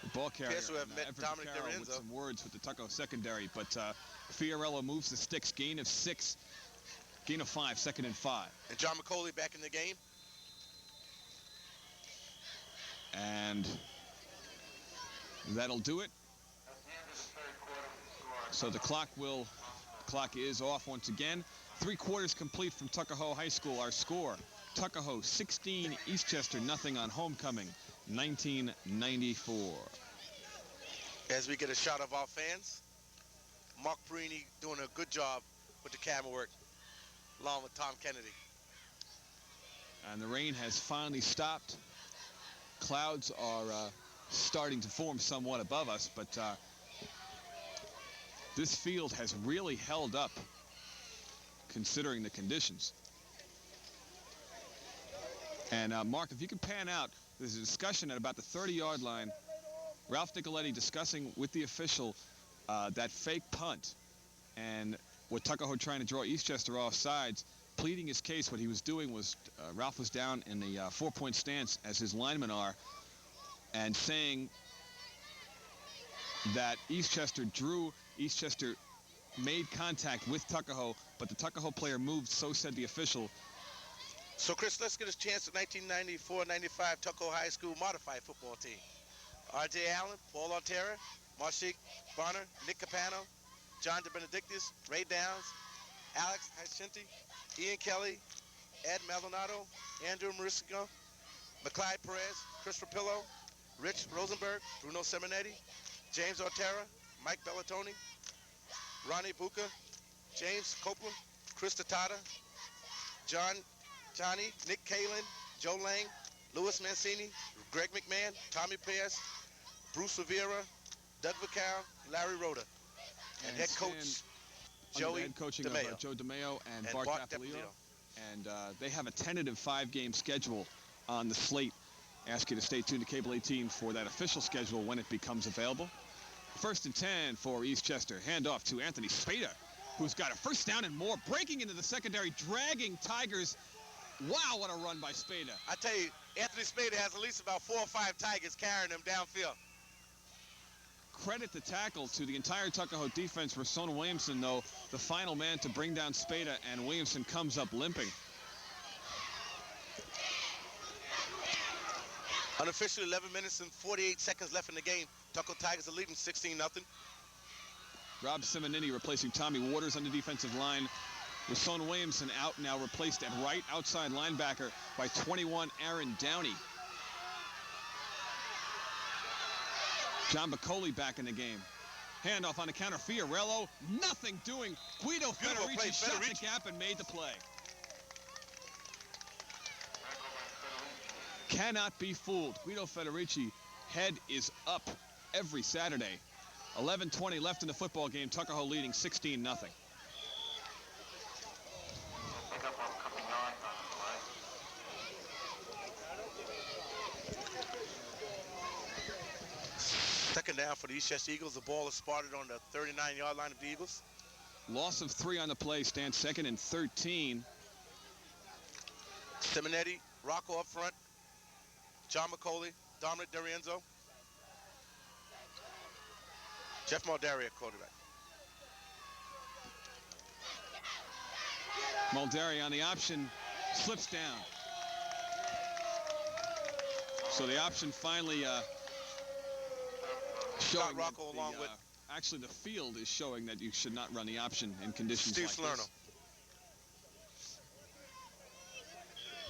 the ball carrier. Appears to have met Dominic Vaccaro with some words with the Tuckahoe secondary, but Fiorello moves the sticks, gain of 6, gain of 5, 2nd and 5. And John Bacoli back in the game. And that'll do it. So the clock is off once again. 3 quarters complete from Tuckahoe High School. Our score, Tuckahoe 16, Eastchester nothing on homecoming, 1994. As we get a shot of our fans, Mark Perini doing a good job with the camera work, along with Tom Kennedy. And the rain has finally stopped. Clouds are starting to form somewhat above us, but this field has really held up considering the conditions. And Mark, if you could pan out, there's a discussion at about the 30-yard line. Ralph Nicoletti discussing with the official that fake punt and what Tuckahoe trying to draw Eastchester off sides, pleading his case. What he was doing was Ralph was down in the 4-point stance as his linemen are, and saying that Eastchester made contact with Tuckahoe, but the Tuckahoe player moved, so said the official. So, Chris, let's get a chance at 1994-95 Tuckahoe High School modified football team. R.J. Allen, Paul Altera, Marshik Bonner, Nick Capano, John DeBenedictis, Ray Downs, Alex Hyscinti, Ian Kelly, Ed Maldonado, Andrew Marisco, McClyde Perez, Chris Rapillo, Rich Rosenberg, Bruno Seminetti, James Altera, Mike Bellatoni, Ronnie Buca, James Copeland, Chris Tatata, Johnny, Nick Kalin, Joe Lang, Louis Mancini, Greg McMahon, Tommy Pierce, Bruce Rivera, Doug Vaccaro, Larry Rhoda, and head coach Joey head coaching DeMayo. of Joe DeMayo and Bart Capolito. And they have a tentative 5-game schedule on the slate Ask you to stay tuned to Cable 18 for that official schedule when it becomes available. 1st and 10 for Eastchester. Handoff to Anthony Spada, who's got a first down and more. Breaking into the secondary, dragging Tigers. Wow, what a run by Spada. I tell you, Anthony Spada has at least about 4 or 5 Tigers carrying him downfield. Credit the tackle to the entire Tuckahoe defense. Rashawn Williamson, though, the final man to bring down Spada, and Williamson comes up limping. Unofficially, 11 minutes and 48 seconds left in the game. Tuckahoe Tigers are leading 16-0. Rob Simonini replacing Tommy Waters on the defensive line. Rashawn Williamson out now, replaced at right outside linebacker by 21 Aaron Downey. John Bacoli back in the game. Handoff on the counter. Fiorello, nothing doing. Guido Federici shot the gap and made the play. Cannot be fooled. Guido Federici, head is up every Saturday. 11:20 left in the football game. Tuckahoe leading 16-0. Second down for the Eastchester Eagles. The ball is spotted on the 39-yard line of the Eagles. Loss of 3 on the play. Stands 2nd and 13. Simonetti, Rocco up front. John McCauley, Dominic DeRienzo. Jeff Mulderry at quarterback. Mulderry on the option, slips down. So the option finally showing Rocco along with actually the field is showing that you should not run the option in conditions Steve like Salerno. this.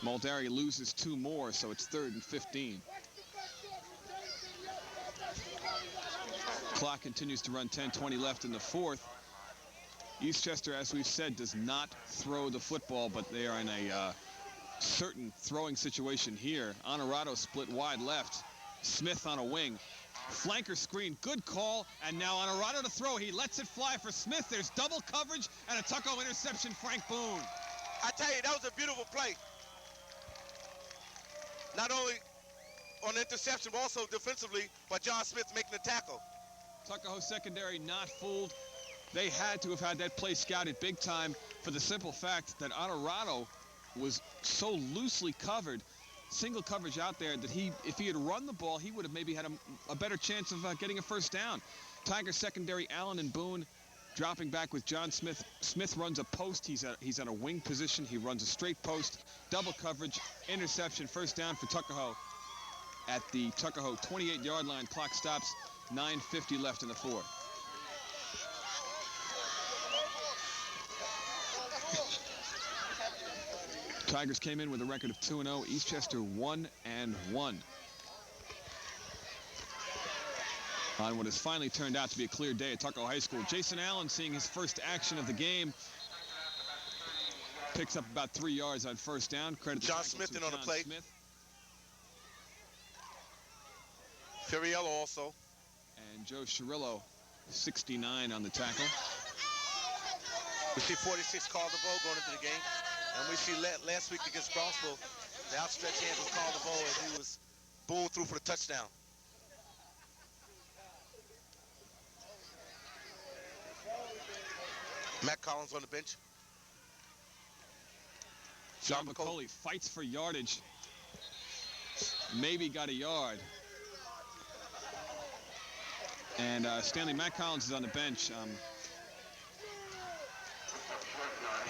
Mulderry loses 2 more, so it's 3rd and 15. Clock continues to run. 10:20 left in the 4th. Eastchester, as we've said, does not throw the football, but they are in a certain throwing situation here. Honorado split wide left. Smith on a wing. Flanker screen, good call, and now Honorado to throw. He lets it fly for Smith. There's double coverage and a Tuckahoe interception. Frank Boone. I tell you, that was a beautiful play. Not only on the interception, but also defensively by John Smith making the tackle. Tuckahoe secondary not fooled. They had to have had that play scouted big time for the simple fact that Honorado was so loosely covered, single coverage out there, that if he had run the ball, he would have maybe had a better chance of getting a first down. Tiger secondary, Allen and Boone dropping back with John Smith. Smith runs a post. He's at a wing position. He runs a straight post. Double coverage, interception, first down for Tuckahoe at the Tuckahoe 28-yard line. Clock stops, 9:50 left in the 4th. Tigers came in with a record of 2-0. Eastchester 1-1. On what has finally turned out to be a clear day at Tuckahoe High School. Jason Allen seeing his first action of the game. Picks up about 3 yards on first down. Credit John Smith in on the play. Smith. Furiello also. And Joe Cirillo, 69 on the tackle. We see 46 called the vote going into the game. And we see last week against Brownsville, the outstretched hand was called the vote as he was Boone through for the touchdown. Matt Collins on the bench. John McCauley fights for yardage. Maybe got a yard. And Stanley, Matt Collins is on the bench.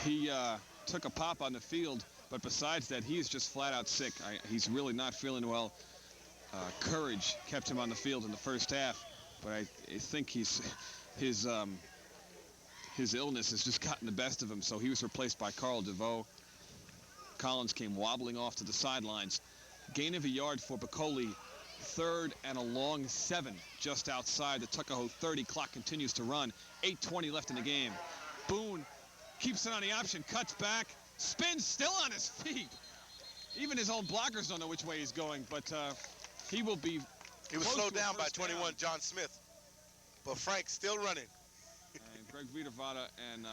He took a pop on the field, but besides that, he is just flat out sick. He's really not feeling well. Courage kept him on the field in the first half, but I think his illness has just gotten the best of him, so he was replaced by Carl DeVoe. Collins came wobbling off to the sidelines. Gain of a yard for Bacoli. 3rd and a long 7 just outside the Tuckahoe 30. Clock continues to run. 8:20 left in the game. Boone keeps it on the option, cuts back, spins, still on his feet. Even his own blockers don't know which way he's going, but he will be. He was slowed down by 21 John Smith, but Frank still running. And Greg Vitavada and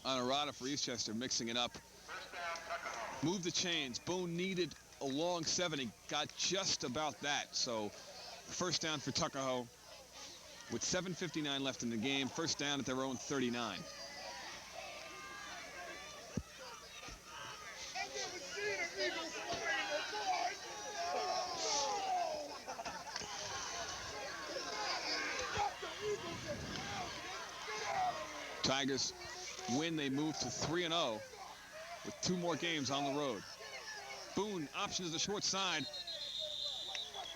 Honorado for Eastchester mixing it up. Move the chains. Boone needed a long 70, got just about that. So first down for Tuckahoe with 7:59 left in the game. First down at their own 39. Tigers win. They move to 3-0 with 2 more games on the road. Boone option to the short side.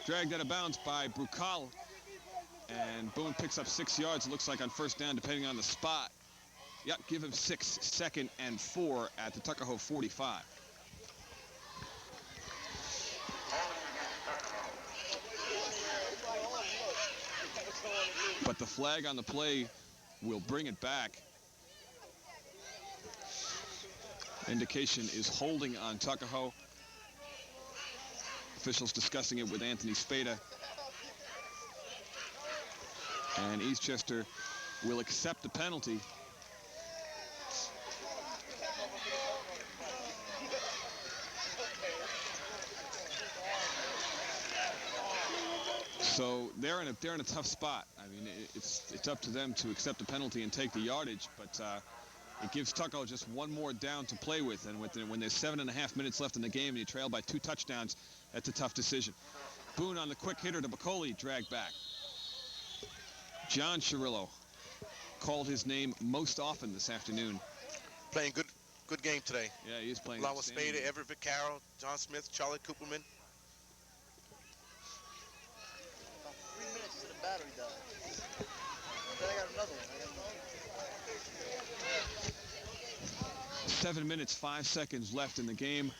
Dragged out of bounds by Brucal. And Boone picks up 6 yards, it looks like, on first down, depending on the spot. Yep, give him 6, 2nd and 4 at the Tuckahoe 45. But the flag on the play will bring it back. Indication is holding on Tuckahoe. Officials discussing it with Anthony Spada. And Eastchester will accept the penalty. So they're in a tough spot. I mean, it's up to them to accept the penalty and take the yardage, but it gives Tuckahoe just one more down to play with. And when there's 7.5 minutes left in the game and you trail by 2 touchdowns, that's a tough decision. Boone on the quick hitter to Bacoli, dragged back. John Cirillo called his name most often this afternoon. Playing good game today. Yeah, he is playing. Along with Spada, Everett Vaccaro, John Smith, Charlie Cooperman. About 3 minutes to the battery dies. Then I got another one. 7 minutes, 5 seconds left in the game.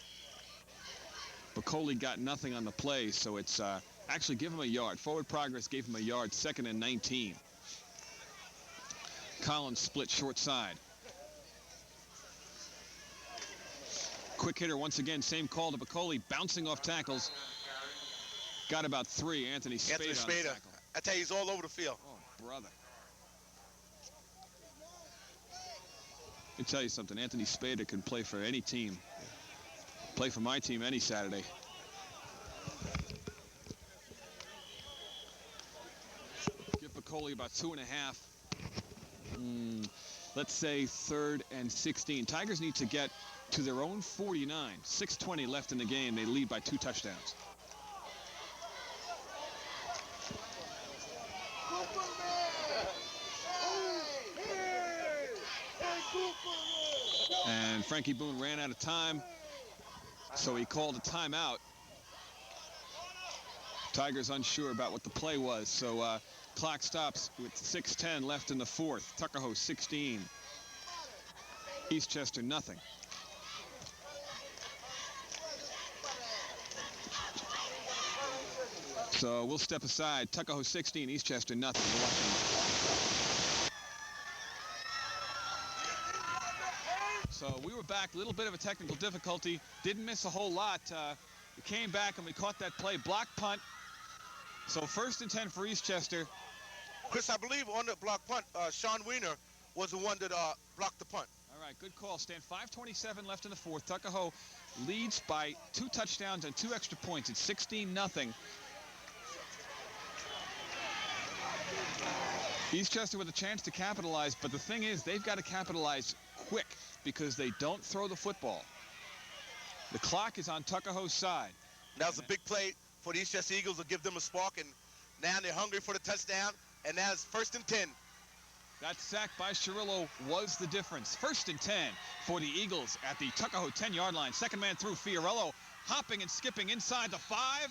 Bacoli got nothing on the play, so it's actually give him a yard. Forward progress gave him a yard, 2nd and 19. Collins split short side. Quick hitter once again, same call to Bacoli, bouncing off tackles. Got about 3. Anthony Spada. On the tackle. I tell you, he's all over the field. Oh, brother. Let me tell you something. Anthony Spada can play for any team. Play for my team any Saturday. Give Bacoli about 2.5. Let's say 3rd and 16. Tigers need to get to their own 49. 6:20 left in the game. They lead by 2 touchdowns. And Frankie Boone ran out of time, so he called a timeout. Tigers unsure about what the play was, so clock stops with 6:10 left in the 4th. Tuckahoe 16. Eastchester nothing. So we'll step aside. Tuckahoe 16, Eastchester nothing. We're watching. So we were back. A little bit of a technical difficulty. Didn't miss a whole lot. We came back and we caught that play. Block punt. So 1st and 10 for Eastchester. Chris, I believe on the block punt, Sean Wiener was the one that blocked the punt. All right, good call, Stan. 5:27 left in the 4th. Tuckahoe leads by 2 touchdowns and 2 extra points. It's 16-0. Eastchester with a chance to capitalize, but the thing is, they've got to capitalize quick because they don't throw the football. The clock is on Tuckahoe's side. That was a big play for the Eastchester Eagles to give them a spark, and now they're hungry for the touchdown, and now it's 1st and 10. That sack by Cirillo was the difference. 1st and 10 for the Eagles at the Tuckahoe 10-yard line. Second man through, Fiorello hopping and skipping inside the 5.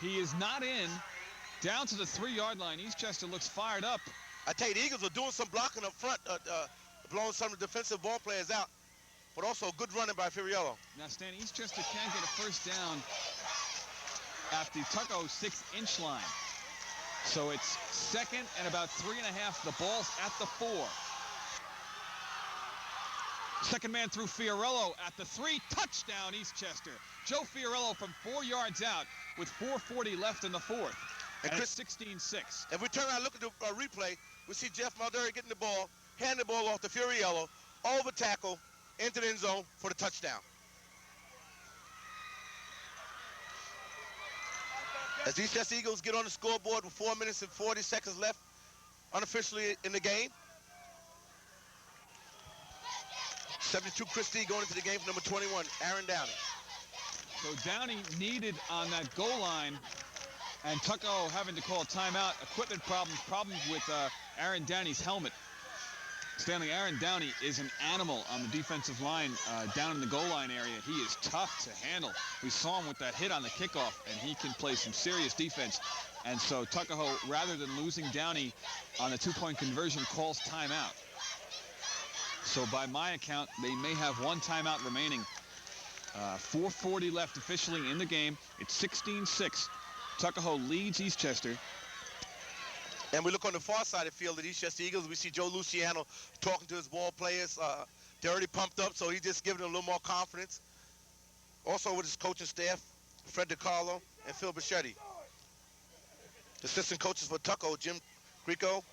He is not in. Down to the 3-yard line. Eastchester looks fired up. I tell you, the Eagles are doing some blocking up front, blowing some of the defensive ball players out, but also good running by Fiorello. Now, Stan, Eastchester can't get a first down at the Tuckahoe 6-inch line. So it's 2nd and about 3.5. The ball's at the 4. Second man through, Fiorello at the 3. Touchdown, Eastchester. Joe Fiorello from 4 yards out with 4:40 left in the 4th. And Chris, 16-6. If we turn around and look at the replay, we see Jeff Mulderry getting the ball, hand the ball off to Fiorello, over tackle, into the end zone for the touchdown. As the Eastchester Eagles get on the scoreboard with 4 minutes and 40 seconds left, unofficially in the game. 72 Christie going into the game for number 21, Aaron Downey. So Downey needed on that goal line, and Tuckahoe having to call a timeout. Equipment problems with Aaron Downey's helmet. Stanley, Aaron Downey is an animal on the defensive line down in the goal line area. He is tough to handle. We saw him with that hit on the kickoff, and he can play some serious defense. And so Tuckahoe, rather than losing Downey on the two-point conversion, calls timeout. So by my account, they may have one timeout remaining. 4:40 left officially in the game. It's 16-6. Tuckahoe leads Eastchester. And we look on the far side of the field at Eastchester Eagles. We see Joe Luciano talking to his ball players. They're already pumped up, so he's just giving them a little more confidence. Also with his coaching staff, Fred DiCarlo and Phil Bichetti. The assistant coaches for Tuckahoe, Jim Greco,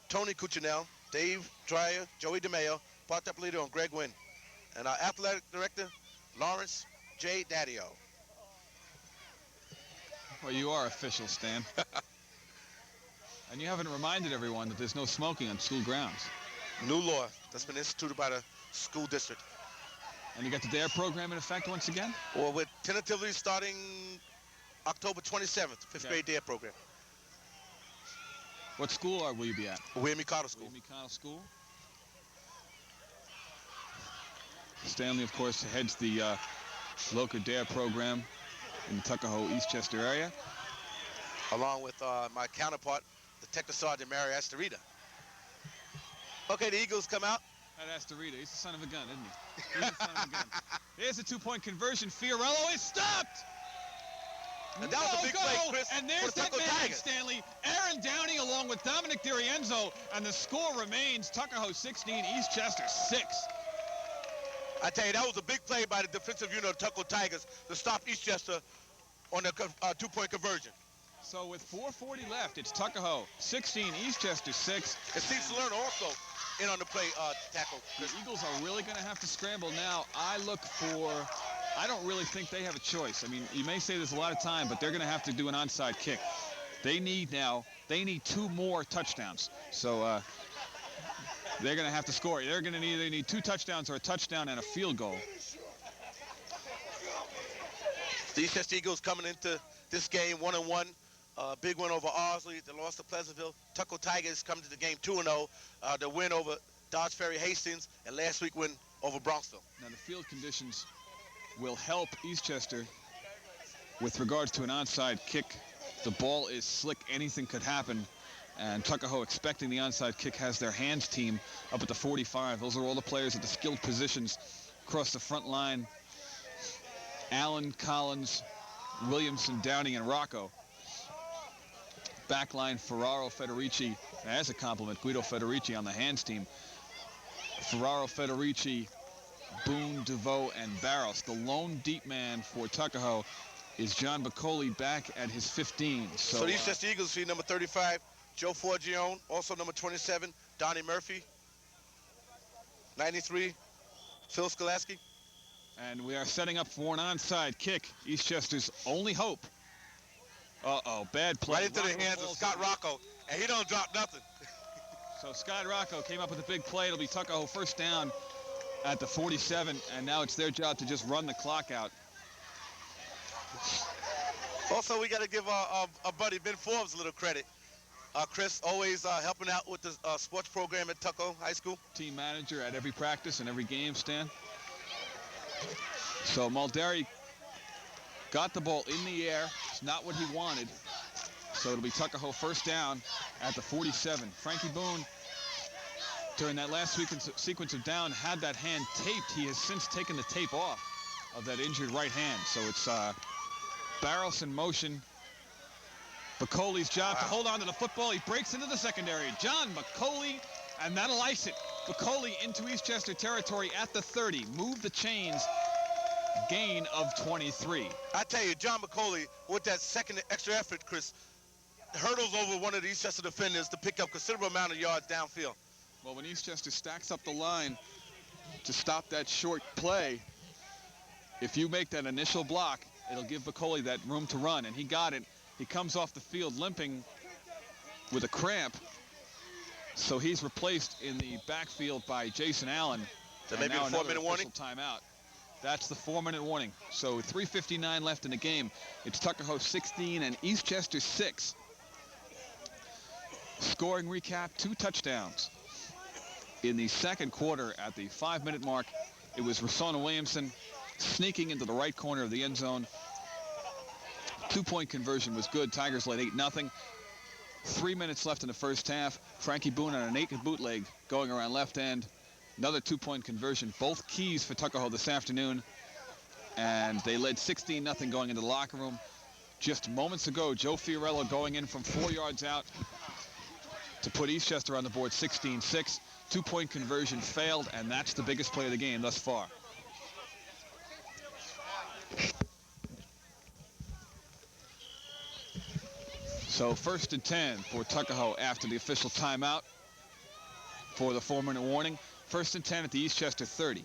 Tony Cuccinell, Dave Dreyer, Joey DeMeo, Bart Eppolito, and Greg Wynn. And our athletic director, Lawrence J. Daddio. Well, you are official, Stan. And you haven't reminded everyone that there's no smoking on school grounds. New law that's been instituted by the school district. And you got the DARE program in effect once again? Well, we're tentatively starting October 27th, fifth grade DARE program. What school will you be at? William E. Carter School. William E. Carter School. Stanley, of course, heads the local DARE program in the Tuckahoe, Eastchester area. Along with my counterpart, Detective Sergeant Mary Astorita. Okay, the Eagles come out. That Astorita, he's the son of a gun, isn't he? He's the son of a gun. There's a two-point conversion. Fiorello is stopped! And that was a big play, Chris, and there's for the that Tuckahoe man, Tigers. Stanley. Aaron Downey along with Dominic DiRienzo, and the score remains Tuckahoe 16, Eastchester 6. I tell you, that was a big play by the defensive unit of Tuckahoe Tigers to stop Eastchester on the two-point conversion. So with 4:40 left, it's Tuckahoe 16, Eastchester 6. And Steve Salerno also in on the play tackle. The Eagles are really going to have to scramble now. I don't really think they have a choice. I mean, you may say there's a lot of time, but they're going to have to do an onside kick. They need two more touchdowns. So they're going to have to score. They're going to need two touchdowns or a touchdown and a field goal. The Eastchester Eagles coming into this game 1-1. Big win over Ardsley. They lost to Pleasantville. Tuckahoe Tigers come to the game 2-0. The win over Dodge Ferry Hastings, and last week win over Bronxville. Now the field conditions will help Eastchester with regards to an onside kick. The ball is slick. Anything could happen. And Tuckahoe, expecting the onside kick, has their hands team up at the 45. Those are all the players at the skilled positions across the front line. Allen, Collins, Williamson, Downey, and Rocco. Backline, Ferraro, Federici, as a compliment, Guido Federici on the hands team. Ferraro, Federici, Boone, DeVoe, and Barros. The lone deep man for Tuckahoe is John Bacoli back at his 15. So the Eastchester Eagles see number 35, Joe Forgione, also number 27, Donnie Murphy, 93, Phil Skolaski. And we are setting up for an onside kick. Eastchester's only hope. Uh-oh, bad play. Right into the hands of Scott Rocco, and he don't drop nothing. So Scott Rocco came up with a big play. It'll be Tuckahoe first down at the 47, and now it's their job to just run the clock out. Also, we got to give our buddy Ben Forbes a little credit. Chris, always helping out with the sports program at Tuckahoe High School. Team manager at every practice and every game, Stan. So Mulderi got the ball in the air. It's not what he wanted. So it'll be Tuckahoe first down at the 47. Frankie Boone, during that last sequence of down, had that hand taped. He has since taken the tape off of that injured right hand. So it's Barros in motion. Bacoli's job to hold on to the football. He breaks into the secondary. John Bacoli, and that'll ice it. Bacoli into Eastchester territory at the 30. Move the chains. Gain of 23. I tell you, John Bacoli, with that second extra effort, Chris, hurdles over one of the Eastchester defenders to pick up considerable amount of yards downfield. Well, when Eastchester stacks up the line to stop that short play, if you make that initial block, it'll give Bacoli that room to run, and he got it. He comes off the field limping with a cramp. So he's replaced in the backfield by Jason Allen. That may be a 4-minute warning. Timeout. That's the 4-minute warning. So 3:59 left in the game. It's Tuckahoe 16 and Eastchester 6. Scoring recap, 2 touchdowns. In the second quarter, at the 5-minute mark, it was Rasona Williamson sneaking into the right corner of the end zone. 2-point conversion was good. Tigers led 8-0. 3 minutes left in the first half. Frankie Boone on a naked bootleg going around left end. Another 2-point conversion. Both keys for Tuckahoe this afternoon. And they led 16-0 going into the locker room. Just moments ago, Joe Fiorello going in from 4 yards out to put Eastchester on the board 16-6. 2-point conversion failed, and that's the biggest play of the game thus far. So 1st and 10 for Tuckahoe after the official timeout for the 4-minute warning. 1st and 10 at the Eastchester 30.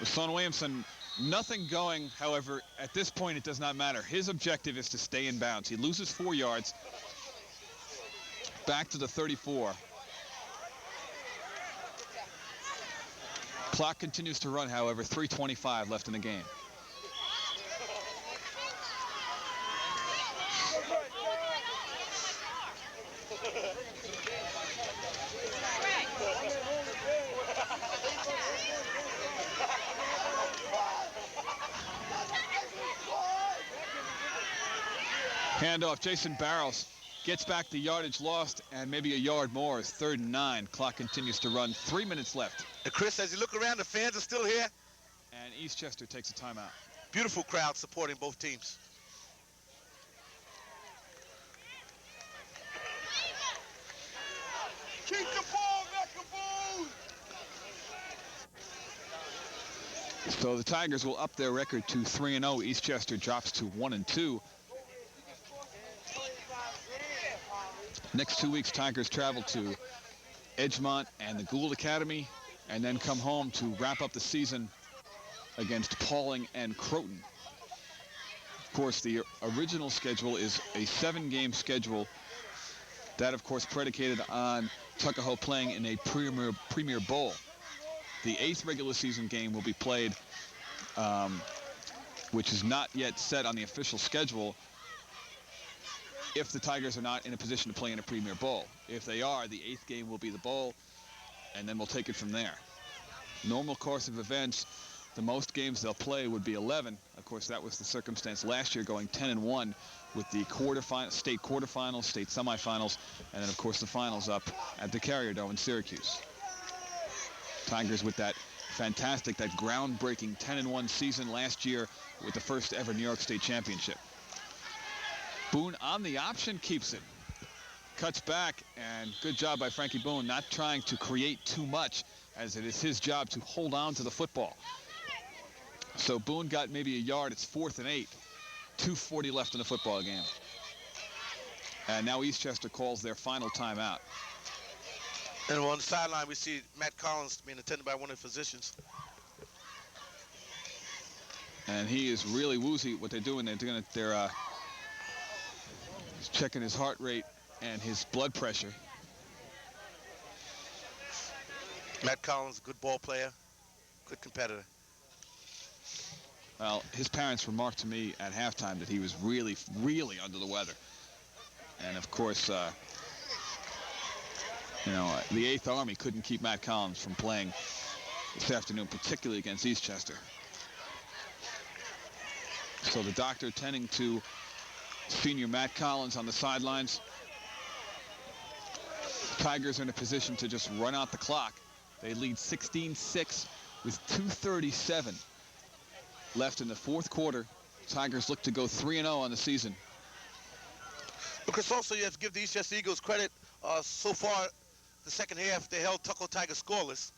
Rasona Williamson, nothing going. However, at this point, it does not matter. His objective is to stay in bounds. He loses 4 yards. Back to the 34. Clock continues to run, however, 3:25 left in the game. Handoff, Jason Barrows gets back the yardage lost and maybe a yard more. It's 3rd and 9. Clock continues to run. 3 minutes left. And Chris, as you look around, the fans are still here. And Eastchester takes a timeout. Beautiful crowd supporting both teams. Keep the ball, Macaboo! So the Tigers will up their record to 3-0. Eastchester drops to 1-2. Next 2 weeks, Tigers travel to Edgemont and the Gould Academy, and then come home to wrap up the season against Pauling and Croton. Of course, the original schedule is a 7-game schedule. That, of course, predicated on Tuckahoe playing in a Premier Bowl. The 8th regular season game will be played, which is not yet set on the official schedule, if the Tigers are not in a position to play in a Premier Bowl. If they are, the 8th game will be the bowl, and then we'll take it from there. Normal course of events, the most games they'll play would be 11. Of course, that was the circumstance last year, going 10-1 with the state quarterfinals, state semifinals, and then, of course, the finals up at the Carrier Dome in Syracuse. Tigers with that fantastic, that groundbreaking 10-1 season last year with the first ever New York State Championship. Boone on the option, keeps it. Cuts back, and good job by Frankie Boone, not trying to create too much, as it is his job to hold on to the football. So Boone got maybe a yard. It's 4th and 8. 2:40 left in the football game. And now Eastchester calls their final timeout. And on the sideline, we see Matt Collins being attended by one of the physicians. And he is really woozy. What they're doing, they're checking his heart rate and his blood pressure. Matt Collins, good ball player, good competitor. Well, his parents remarked to me at halftime that he was really, really under the weather. And of course, the 8th Army couldn't keep Matt Collins from playing this afternoon, particularly against Eastchester. So the doctor tending to senior Matt Collins on the sidelines. Tigers are in a position to just run out the clock. They lead 16-6 with 2:37 left in the 4th quarter. Tigers look to go 3-0 on the season. Because also you have to give the Eastchester Eagles credit. So far, the second half, they held Tuckahoe Tigers scoreless.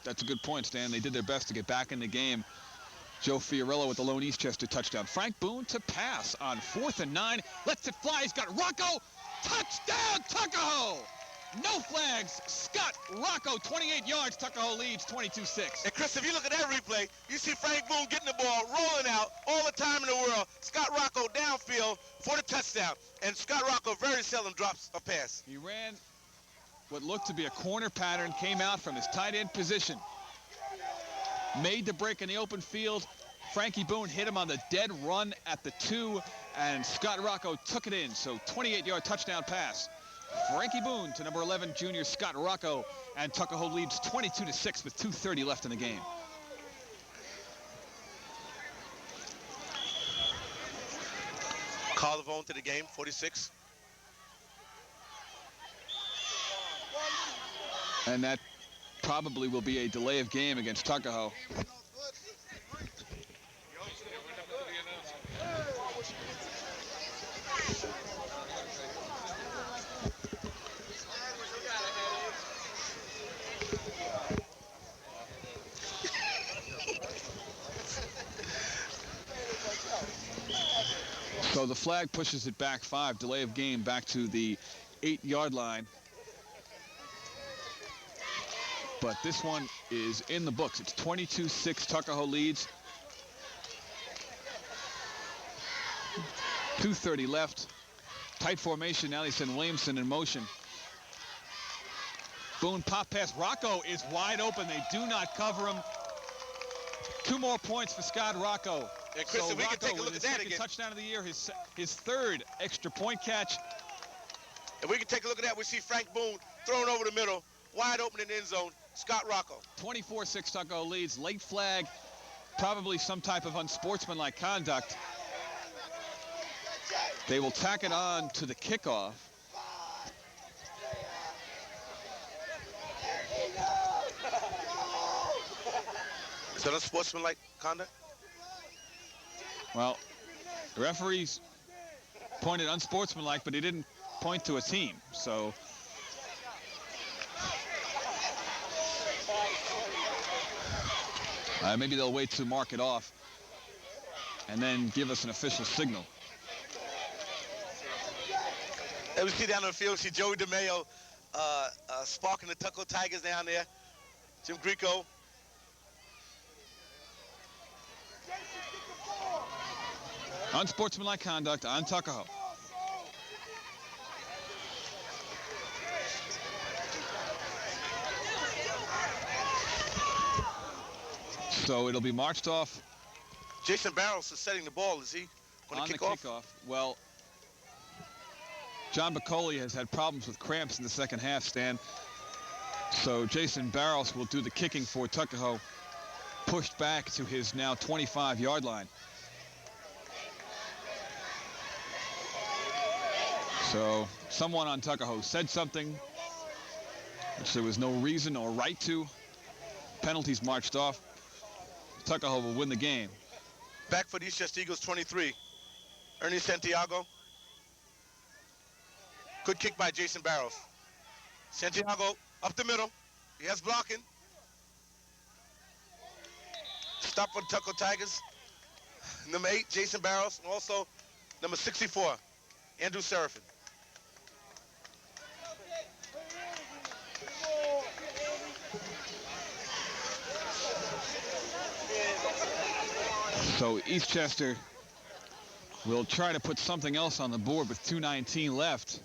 That's a good point, Stan. They did their best to get back in the game. Joe Fiorello with the lone Eastchester touchdown. Frank Boone to pass on 4th and 9. Lets it fly. He's got Rocco. Touchdown, Tuckahoe! No flags. Scott Rocco, 28 yards. Tuckahoe leads 22-6. And Chris, if you look at that replay, you see Frank Boone getting the ball, rolling out all the time in the world. Scott Rocco downfield for the touchdown. And Scott Rocco very seldom drops a pass. He ran what looked to be a corner pattern, came out from his tight end position. Made the break in the open field. Frankie Boone hit him on the dead run at the 2, and Scott Rocco took it in. So 28-yard touchdown pass. Frankie Boone to number 11, junior Scott Rocco, and Tuckahoe leads 22-6 with 2:30 left in the game. Carl Levone to the game, 46. And that probably will be a delay of game against Tuckahoe. So the flag pushes it back 5, delay of game back to the 8-yard line. But this one is in the books. It's 22-6, Tuckahoe leads. 2:30 left. Tight formation, now they send Williamson in motion. Boone pop pass, Rocco is wide open. They do not cover him. 2 more points for Scott Rocco. And Chris, so if we can Rocco take a look with at his that again. touchdown of the year, his 3rd extra point catch. If we can take a look at that, we see Frank Boone thrown over the middle, wide open in the end zone. Scott Rocco. 24-6 Tuckahoe leads. Late flag, probably some type of unsportsmanlike conduct. They will tack it on to the kickoff. Is that unsportsmanlike conduct? Well, the referees pointed unsportsmanlike, but he didn't point to a team. So maybe they'll wait to mark it off and then give us an official signal. And we see down on the field, see Joey DeMayo sparking the Tuckahoe Tigers down there. Jim Greco. Unsportsmanlike conduct on Tuckahoe. So it'll be marched off. Jason Barrows is setting the ball. Is he going to kick off? Kickoff. Well, John Bacoli has had problems with cramps in the second half, Stan. So Jason Barrows will do the kicking for Tuckahoe, pushed back to his now 25-yard line. So someone on Tuckahoe said something which there was no reason or right to. Penalties marched off. Tuckahoe will win the game. Back for the Eastchester Eagles, 23. Ernie Santiago. Good kick by Jason Barrows. Santiago up the middle. He has blocking. Stop for the Tuckahoe Tigers. Number 8, Jason Barrows. And also number 64, Andrew Serafin. So Eastchester will try to put something else on the board with 2:19 left.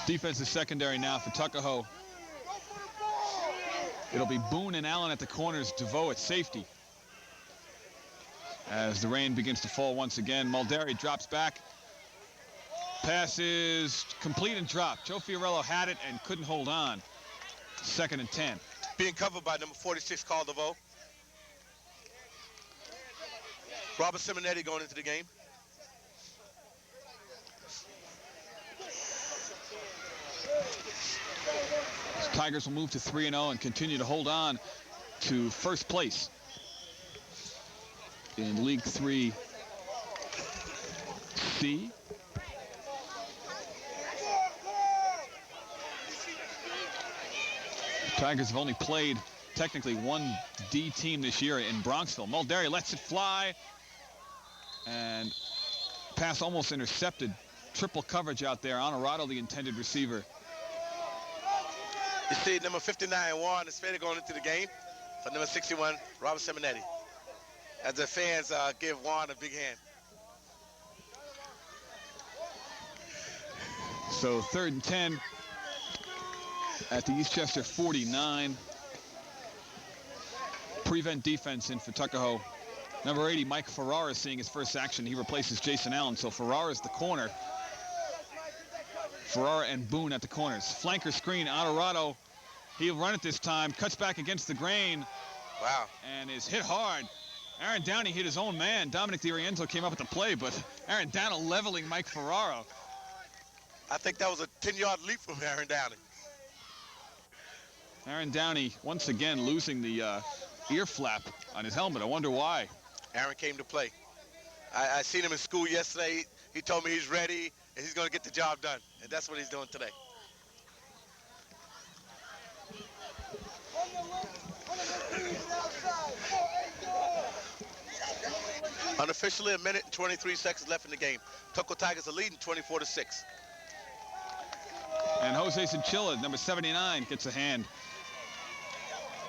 Defensive secondary now for Tuckahoe. It'll be Boone and Allen at the corners, DeVoe at safety. As the rain begins to fall once again, Mulderry drops back. Pass is complete and dropped. Joe Fiorello had it and couldn't hold on. 2nd and 10. Being covered by number 46, Carl DeVoe. Robert Simonetti going into the game. Tigers will move to 3-0 and continue to hold on to first place in League 3C. Tigers have only played technically one D team this year in Bronxville. Mulderry lets it fly, and pass almost intercepted, triple coverage out there. Honorado, the intended receiver. You see number 59, Juan Espada, going into the game for number 61, Robert Simonetti. As the fans give Juan a big hand. So 3rd and 10 at the Eastchester 49. Prevent defense in for Tuckahoe. Number 80, Mike Ferrara, seeing his first action. He replaces Jason Allen. So Ferrara's the corner. Ferrara and Boone at the corners. Flanker screen, Honorado. He'll run it this time. Cuts back against the grain. Wow. And is hit hard. Aaron Downey hit his own man. Dominic DiRienzo came up with the play, but Aaron Downey leveling Mike Ferrara. I think that was a 10-yard leap from Aaron Downey. Aaron Downey, once again, losing the ear flap on his helmet. I wonder why. Aaron came to play. I seen him in school yesterday. He told me he's ready and he's going to get the job done. And that's what he's doing today. Unofficially, 1 minute and 23 seconds left in the game. Tuckahoe Tigers are leading 24-6. And Jose Chinchilla, number 79, gets a hand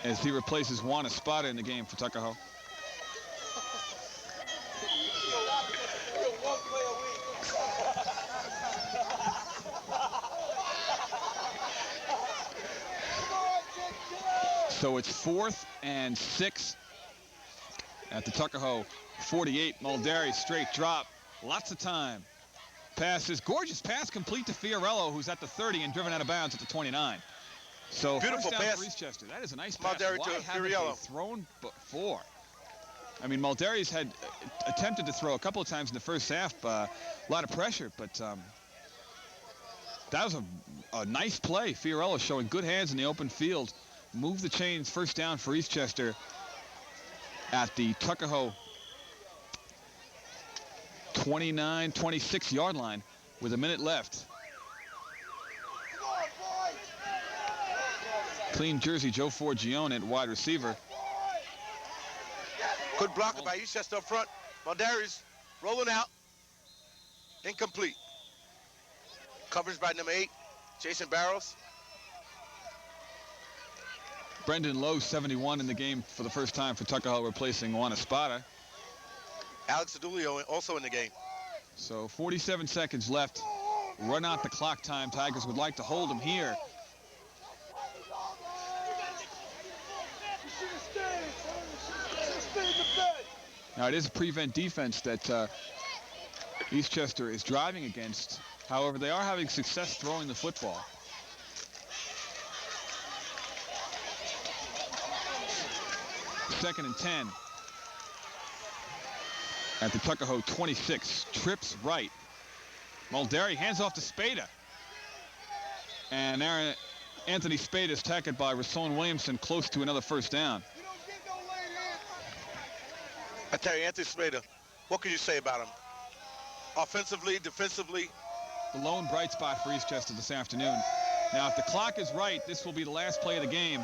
as he replaces Juan Espada in the game for Tuckahoe. So it's 4th and 6 at the Tuckahoe 48. Mulderi, straight drop, lots of time. Passes, gorgeous pass complete to Fiorello, who's at the 30 and driven out of bounds at the 29. So beautiful first down pass for Eastchester. That is a nice pass. Mulderi Why to haven't Fiorello. they thrown before? I mean, Mulderi's had attempted to throw a couple of times in the first half. A lot of pressure, but that was a nice play. Fiorello showing good hands in the open field. Move the chains, first down for Eastchester at the Tuckahoe 29, 26-yard line with a minute left. Clean jersey, Joe Forgione at wide receiver. Good blocker by Eastchester up front. Mulderi's rolling out. Incomplete. Coverage by number 8, Jason Barrows. Brendan Lowe, 71 in the game for the first time for Tuckahoe, replacing Juan Espada. Alex Adulio also in the game. So 47 seconds left. Run out the clock time. Tigers would like to hold him here. Now it is a prevent defense that Eastchester is driving against. However, they are having success throwing the football. Second and 10 at the Tuckahoe 26. Trips right. Mulderi hands off to Spada. And Anthony Spada is tackled by Rashawn Williamson, close to another first down. I tell you, Anthony Spada, what can you say about him? Offensively, defensively? The lone bright spot for Eastchester this afternoon. Now, if the clock is right, this will be the last play of the game.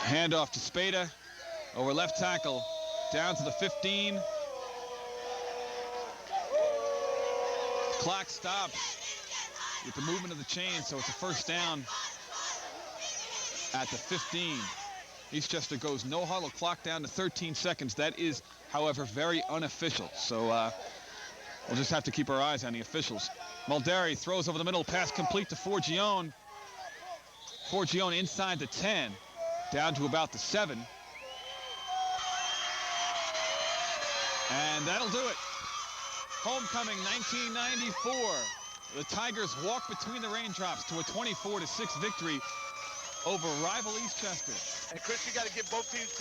Handoff to Spada over left tackle, down to the 15. Clock stops with the movement of the chain, so it's a first down at the 15. Eastchester goes no huddle, clock down to 13 seconds. That is, however, very unofficial. So we'll just have to keep our eyes on the officials. Mulderi throws over the middle, pass complete to Forgione. Forgione inside the 10, down to about the 7. And that'll do it. Homecoming 1994. The Tigers walk between the raindrops to a 24-6 victory over rival Eastchester. And Chris, you got to give both teams